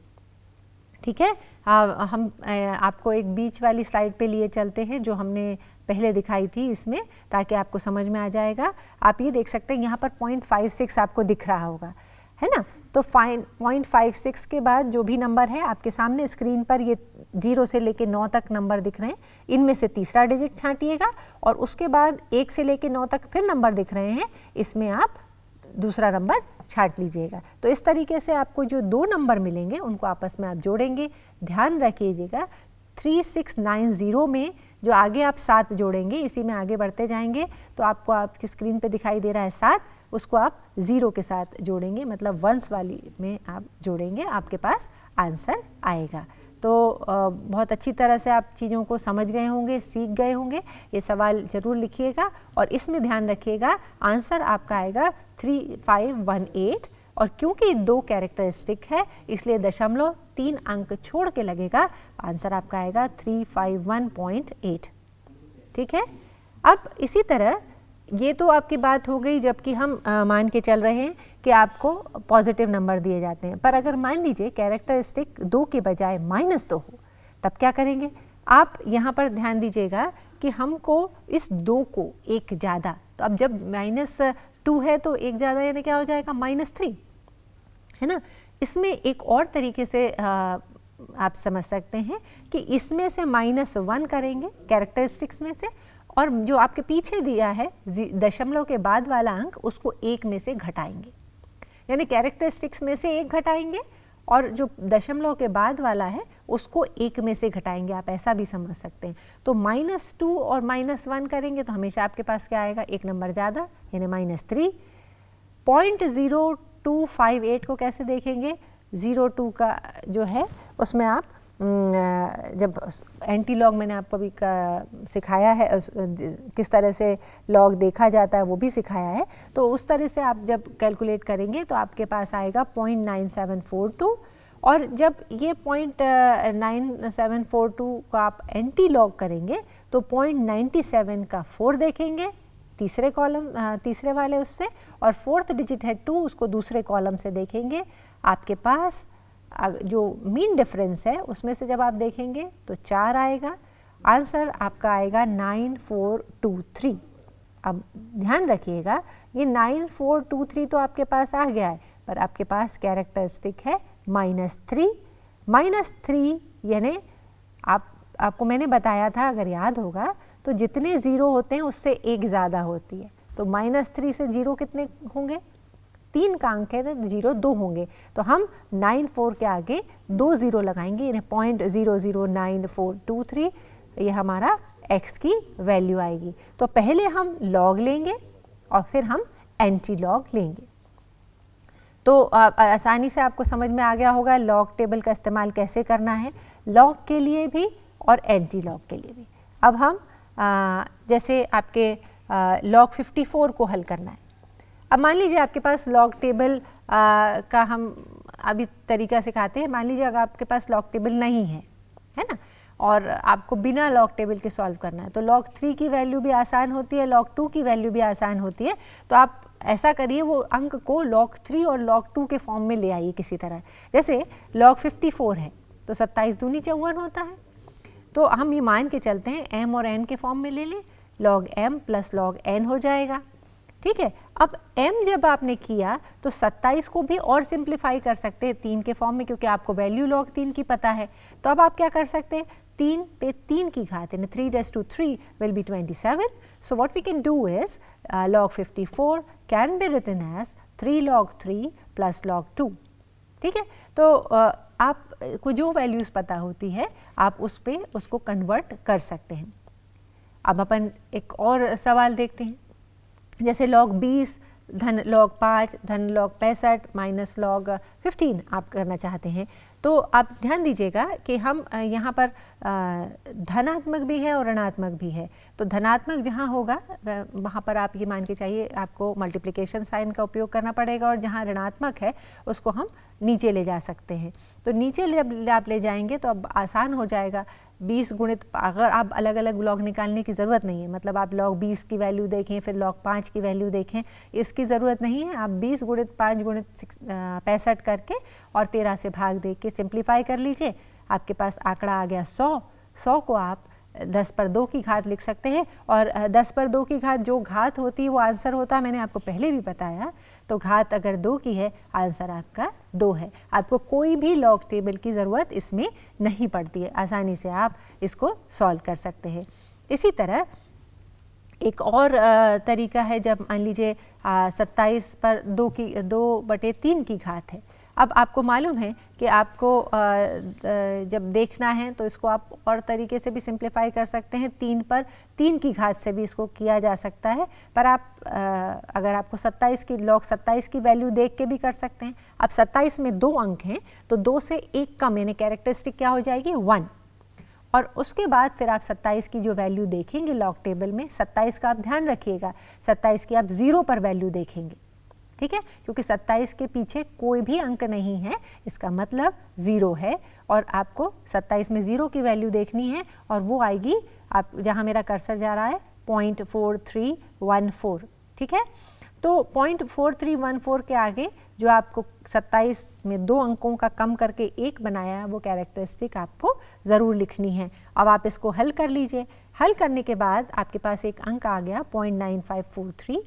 ठीक है, हम आपको एक बीच वाली स्लाइड पे लिए चलते हैं जो हमने पहले दिखाई थी इसमें, ताकि आपको समझ में आ जाएगा। आप ये देख सकते हैं यहाँ पर 0.56 आपको दिख रहा होगा, है ना, तो 0.56 के बाद जो भी नंबर है आपके सामने स्क्रीन पर, ये 0 से लेके 9 तक नंबर दिख रहे हैं, इनमें से तीसरा डिजिट छांटिएगा और उसके बाद 1 से लेके 9 तक फिर नंबर दिख रहे हैं, इसमें आप दूसरा नंबर छांट लीजिएगा। तो इस तरीके से आपको जो 2 नंबर मिलेंगे उनको आपस में आप जोड़ेंगे। ध्यान रखिएगा 3690 में जो आगे आप 7 जोड़ेंगे, इसी में आगे बढ़ते जाएंगे तो आपको आपकी स्क्रीन पे दिखाई दे रहा है 7, उसको आप 0 के साथ जोड़ेंगे, मतलब वंस वाली में आप जोड़ेंगे, आपके पास आंसर आएगा। तो बहुत अच्छी तरह से आप चीज़ों को समझ गए होंगे, सीख गए होंगे। ये सवाल ज़रूर लिखिएगा और इसमें ध्यान रखिएगा आंसर आपका आएगा 3518, और क्योंकि 2 कैरेक्टरिस्टिक है इसलिए दशमलव 3 अंक छोड़ के लगेगा, आंसर आपका आएगा 351.8। ठीक है, अब इसी तरह ये तो आपकी बात हो गई जबकि हम मान के चल रहे हैं कि आपको पॉजिटिव नंबर दिए जाते हैं, पर अगर मान लीजिए कैरेक्टरिस्टिक 2 के बजाय -2 हो, तब क्या करेंगे। आप यहाँ पर ध्यान दीजिएगा कि हमको इस 2 को एक ज़्यादा, तो अब जब -2 है तो एक ज़्यादा यानी क्या हो जाएगा -3, है ना। इसमें एक और तरीके से आप समझ सकते हैं कि इसमें से -1 करेंगे कैरेक्टरिस्टिक्स में से, और जो आपके पीछे दिया है दशमलव के बाद वाला अंक उसको 1 में से घटाएंगे, यानी कैरेक्टरिस्टिक्स में से एक घटाएंगे और जो दशमलव के बाद वाला है उसको एक में से घटाएंगे, आप ऐसा भी समझ सकते हैं। तो -2 और -1 करेंगे तो हमेशा आपके पास क्या आएगा, एक नंबर ज़्यादा यानी -3। 0.0258 को कैसे देखेंगे, 02 का जो है उसमें आप जब एंटी लॉग मैंने आपको अभी सिखाया है, किस तरह से लॉग देखा जाता है वो भी सिखाया है, तो उस तरह से आप जब कैलकुलेट करेंगे तो आपके पास आएगा 0.9742 और जब ये 0.9742 को आप एंटी लॉग करेंगे तो 0.97 का 4 देखेंगे तीसरे कॉलम तीसरे वाले उससे, और फोर्थ डिजिट है 2 उसको दूसरे कॉलम से देखेंगे। आपके पास जो मीन डिफरेंस है उसमें से जब आप देखेंगे तो 4 आएगा, आंसर आपका आएगा 9423। अब ध्यान रखिएगा ये 9423 तो आपके पास आ गया है, पर आपके पास कैरेक्टरिस्टिक है -3। -3 यानी आपको मैंने बताया था, अगर याद होगा तो जितने ज़ीरो होते हैं उससे एक ज़्यादा होती है, तो -3 से ज़ीरो कितने होंगे, 3 का अंक है तो 0 2 होंगे, तो हम 94 के आगे 2 ज़ीरो लगाएंगे यानी 0.009423, ये हमारा x की वैल्यू आएगी। तो पहले हम लॉग लेंगे और फिर हम एंटी लॉग लेंगे। तो आसानी से आपको समझ में आ गया होगा लॉग टेबल का इस्तेमाल कैसे करना है, लॉग के लिए भी और एंटी लॉग के लिए भी। अब हम जैसे आपके लॉग 54 को हल करना है। अब मान लीजिए आपके पास लॉग टेबल का हम अभी तरीका सिखाते हैं। मान लीजिए अगर आपके पास लॉग टेबल नहीं है ना, और आपको बिना लॉग टेबल के सॉल्व करना है, तो लॉग 3 की वैल्यू भी आसान होती है, लॉग 2 की वैल्यू भी आसान होती है। तो आप ऐसा करिए वो अंक को लॉग 3 और लॉग 2 के फॉर्म में ले आइए किसी तरह। जैसे लॉग 54 है तो 27 दूनी 54 होता है, तो हम ये मान के चलते हैं m और n के फॉर्म में ले लें, log m plus log n हो जाएगा। ठीक है, अब m जब आपने किया तो 27 को भी और सिंप्लीफाई कर सकते हैं 3 के फॉर्म में, क्योंकि आपको वैल्यू लॉग 3 की पता है। तो अब आप क्या कर सकते हैं, 3 पे 3 की घात यानी 3⁻³ will be 27. So what we can do is log 54 can be written as 3 log 3 plus log 2. ठीक है, तो आपको जो वैल्यूज़ पता होती है आप उस पे उसको कन्वर्ट कर सकते हैं। अब अपन एक और सवाल देखते हैं, जैसे लॉग 20 धन लॉग 5 धन लॉग 65 माइनस लॉग 15 आप करना चाहते हैं। तो आप ध्यान दीजिएगा कि हम यहाँ पर धनात्मक भी है और ऋणात्मक भी है। तो धनात्मक जहाँ होगा वहाँ पर आप ये मान के चाहिए आपको मल्टीप्लिकेशन साइन का उपयोग करना पड़ेगा, और जहाँ ऋणात्मक है उसको हम नीचे ले जा सकते हैं। तो नीचे जब आप ले जाएंगे तो अब आसान हो जाएगा। 20 गुणित, अगर आप अलग अलग लॉग निकालने की ज़रूरत नहीं है, मतलब आप लॉग 20 की वैल्यू देखें फिर लॉग 5 की वैल्यू देखें, इसकी ज़रूरत नहीं है। आप 20 गुणित 5 गुणित 65 करके और 13 से भाग दे के सिंप्लीफाई कर लीजिए, आपके पास आंकड़ा आ गया 100। 100 को आप 10 पर 2 की घात लिख सकते हैं, और 10 पर 2 की घात जो घात होती है वो आंसर होता है, मैंने आपको पहले भी बताया। तो घात अगर 2 की है आंसर आपका 2 है। आपको कोई भी लॉग टेबल की ज़रूरत इसमें नहीं पड़ती है, आसानी से आप इसको सॉल्व कर सकते हैं। इसी तरह एक और तरीका है, जब मान लीजिए 27 पर 2/3 की घात है। अब आपको मालूम है कि आपको जब देखना है तो इसको आप और तरीके से भी सिंप्लीफाई कर सकते हैं, 3 पर 3 की घात से भी इसको किया जा सकता है। पर आप अगर आपको 27 की लॉग 27 की वैल्यू देख के भी कर सकते हैं। अब 27 में 2 अंक हैं तो 2 से 1 कम यानी कैरेक्टरिस्टिक क्या हो जाएगी 1, और उसके बाद फिर आप 27 की जो वैल्यू देखेंगे लॉग टेबल में, 27 का आप ध्यान रखिएगा 27 की आप 0 पर वैल्यू देखेंगे। ठीक है, क्योंकि 27 के पीछे कोई भी अंक नहीं है, इसका मतलब 0 है, और आपको 27 में 0 की वैल्यू देखनी है, और वो आएगी आप जहाँ मेरा कर्सर जा रहा है 0.4314। ठीक है, तो 0.4314 के आगे जो आपको 27 में 2 अंकों का कम करके 1 बनाया है वो कैरेक्टरिस्टिक आपको ज़रूर लिखनी है। अब आप इसको हल कर लीजिए। हल करने के बाद आपके पास एक अंक आ गया 0.9543।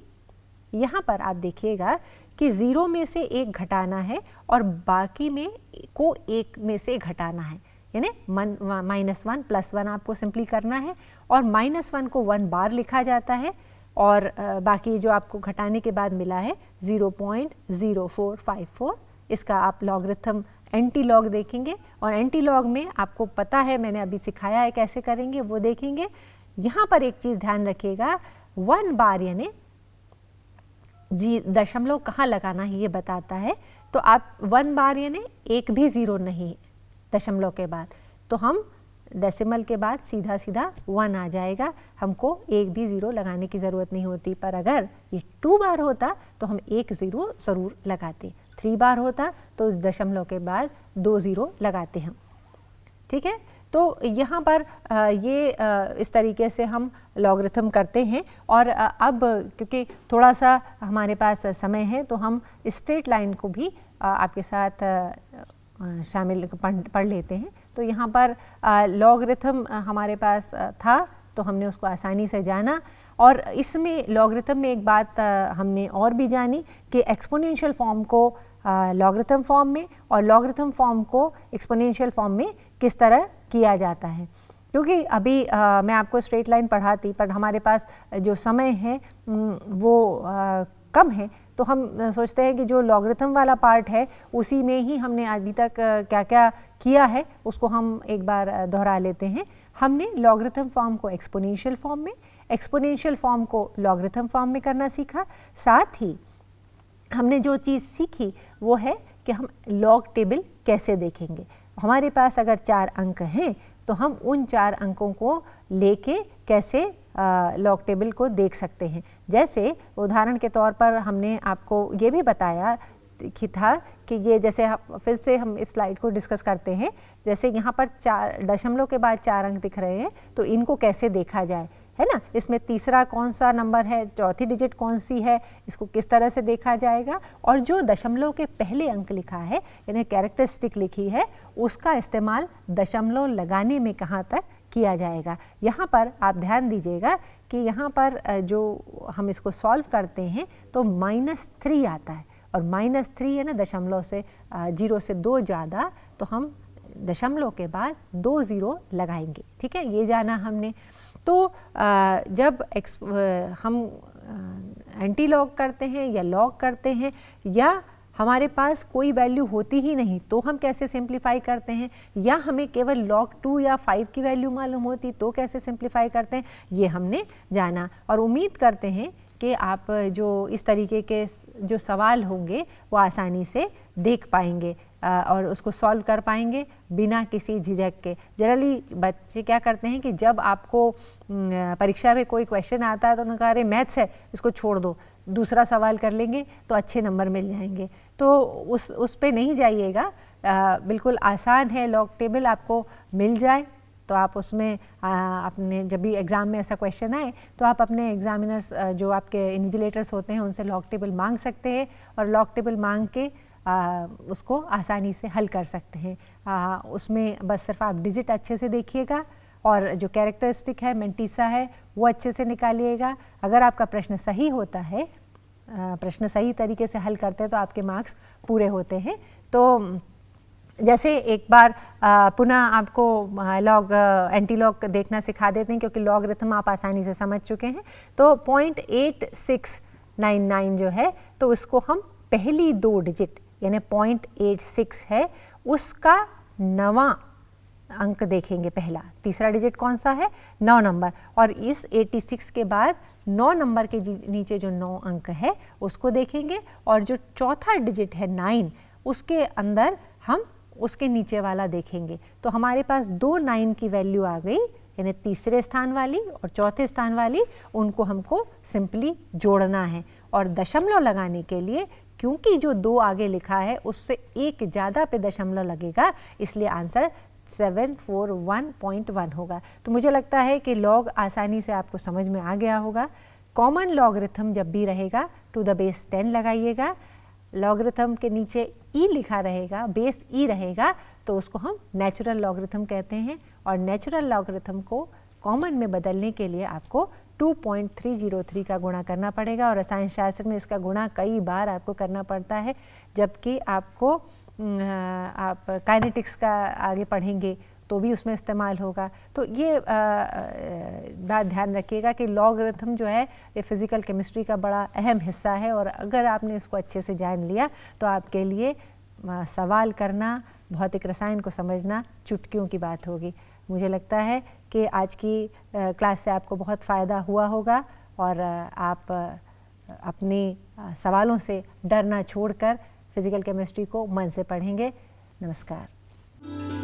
यहाँ पर आप देखिएगा कि 0 में से 1 घटाना है और बाकी में को 1 में से घटाना है, यानी -1 +1 आपको सिंपली करना है, और -1 को 1 बार लिखा जाता है, और बाकी जो आपको घटाने के बाद मिला है 0.0454, इसका आप लॉगरिथम एंटी लॉग देखेंगे और एंटी लॉग में आपको पता है, मैंने अभी सिखाया है कैसे करेंगे, वो देखेंगे। यहाँ पर एक चीज़ ध्यान रखिएगा, 1 बार यानी दशमलव कहाँ लगाना है ये बताता है। तो आप 1 बार यानी एक भी ज़ीरो नहीं दशमलव के बाद, तो हम डेसिमल के बाद सीधा सीधा 1 आ जाएगा, हमको एक भी ज़ीरो लगाने की ज़रूरत नहीं होती। पर अगर ये 2 बार होता तो हम एक ज़ीरो ज़रूर लगाते, 3 बार होता तो दशमलव के बाद 2 ज़ीरो लगाते हम, ठीक है। तो यहाँ पर ये इस तरीके से हम लॉगरिथम करते हैं। और अब क्योंकि थोड़ा सा हमारे पास समय है तो हम स्ट्रेट लाइन को भी आपके साथ शामिल पढ़ लेते हैं। तो यहाँ पर लॉगरिथम हमारे पास था तो हमने उसको आसानी से जाना। और इसमें लॉगरिथम में एक बात हमने और भी जानी कि एक्सपोनेंशियल फॉर्म को लॉगरिथम फॉर्म में और लॉगरिथम फॉर्म को एक्सपोनेंशियल फॉर्म में किस तरह किया जाता है। क्योंकि अभी मैं आपको स्ट्रेट लाइन पढ़ाती, पर हमारे पास जो समय है वो कम है, तो हम सोचते हैं कि जो लॉगरिथम वाला पार्ट है उसी में ही हमने अभी तक क्या क्या किया है उसको हम एक बार दोहरा लेते हैं। हमने लॉगरिथम फॉर्म को एक्सपोनेंशियल फॉर्म में, एक्सपोनेंशियल फॉर्म को लॉगरिथम फॉर्म में करना सीखा। साथ ही हमने जो चीज़ सीखी वो है कि हम लॉग टेबल कैसे देखेंगे। हमारे पास अगर 4 अंक हैं तो हम उन 4 अंकों को लेके कैसे लॉग टेबल को देख सकते हैं। जैसे उदाहरण के तौर पर हमने आपको ये भी बताया कि था कि ये जैसे फिर से हम इस स्लाइड को डिस्कस करते हैं। जैसे यहाँ पर 4 दशमलव के बाद 4 अंक दिख रहे हैं तो इनको कैसे देखा जाए, है ना। इसमें तीसरा कौन सा नंबर है, चौथी डिजिट कौन सी है, इसको किस तरह से देखा जाएगा। और जो दशमलव के पहले अंक लिखा है यानी कैरेक्टरिस्टिक लिखी है, उसका इस्तेमाल दशमलव लगाने में कहाँ तक किया जाएगा। यहाँ पर आप ध्यान दीजिएगा कि यहाँ पर जो हम इसको सॉल्व करते हैं तो -3 आता है और -3 है ना दशमलव से 0 से 2 ज़्यादा, तो हम दशमलव के बाद 2 ज़ीरो लगाएंगे, ठीक है। ये जाना हमने। तो जब हम एंटी लॉग करते हैं या लॉग करते हैं या हमारे पास कोई वैल्यू होती ही नहीं तो हम कैसे सिंप्लीफाई करते हैं, या हमें केवल log 2 या 5 की वैल्यू मालूम होती तो कैसे सिंप्लीफाई करते हैं, ये हमने जाना। और उम्मीद करते हैं कि आप जो इस तरीके के जो सवाल होंगे वो आसानी से देख पाएंगे और उसको सॉल्व कर पाएंगे बिना किसी झिझक के। जनरली बच्चे क्या करते हैं कि जब आपको परीक्षा में कोई क्वेश्चन आता है तो उन्होंने कहा अरे मैथ्स है इसको छोड़ दो, दूसरा सवाल कर लेंगे तो अच्छे नंबर मिल जाएंगे। तो उस पे नहीं जाइएगा, बिल्कुल आसान है। लॉग टेबल आपको मिल जाए तो आप उसमें अपने जब भी एग्ज़ाम में ऐसा क्वेश्चन आए तो आप अपने एग्जामिनर्स जो आपके इन्विजिलेटर्स होते हैं उनसे लॉग टेबल मांग सकते हैं और लॉग टेबल मांग के उसको आसानी से हल कर सकते हैं। उसमें बस सिर्फ आप डिजिट अच्छे से देखिएगा और जो कैरेक्टरिस्टिक है मेंटीसा है वो अच्छे से निकालिएगा। अगर आपका प्रश्न सही होता है, प्रश्न सही तरीके से हल करते हैं तो आपके मार्क्स पूरे होते हैं। तो जैसे एक बार पुनः आपको लॉग एंटी लॉग देखना सिखा देते हैं क्योंकि लॉगरिथम आप आसानी से समझ चुके हैं। तो 0.8699 जो है तो उसको हम पहली 2 डिजिट यानी 0.86 है उसका 9वां अंक देखेंगे। पहला तीसरा डिजिट कौन सा है, 9 नंबर, और इस 86 के बाद 9 नंबर के नीचे जो 9 अंक है उसको देखेंगे और जो चौथा डिजिट है 9 उसके अंदर हम उसके नीचे वाला देखेंगे। तो हमारे पास 2 9 की वैल्यू आ गई, यानी तीसरे स्थान वाली और चौथे स्थान वाली, उनको हमको सिंपली जोड़ना है। और दशमलव लगाने के लिए क्योंकि जो 2 आगे लिखा है उससे एक ज़्यादा पे दशमलव लगेगा, इसलिए आंसर 741.1 होगा। तो मुझे लगता है कि लॉग आसानी से आपको समझ में आ गया होगा। कॉमन लॉगरिथम जब भी रहेगा टू द बेस 10 लगाइएगा। लॉगरिथम के नीचे ई लिखा रहेगा, बेस ई रहेगा, तो उसको हम नेचुरल लॉगरिथम कहते हैं। और नेचुरल लॉगरिथम को कॉमन में बदलने के लिए आपको 2.303 का गुणा करना पड़ेगा और रसायन शास्त्र में इसका गुणा कई बार आपको करना पड़ता है, जबकि आपको आप काइनेटिक्स का आगे पढ़ेंगे तो भी उसमें इस्तेमाल होगा। तो ये बात ध्यान रखिएगा कि लॉगरिथम जो है ये फिज़िकल केमिस्ट्री का बड़ा अहम हिस्सा है, और अगर आपने इसको अच्छे से जान लिया तो आपके लिए सवाल करना, भौतिक रसायन को समझना चुटकियों की बात होगी। मुझे लगता है कि आज की क्लास से आपको बहुत फ़ायदा हुआ होगा, और आप अपने सवालों से डरना छोड़कर फिज़िकल केमिस्ट्री को मन से पढ़ेंगे। नमस्कार।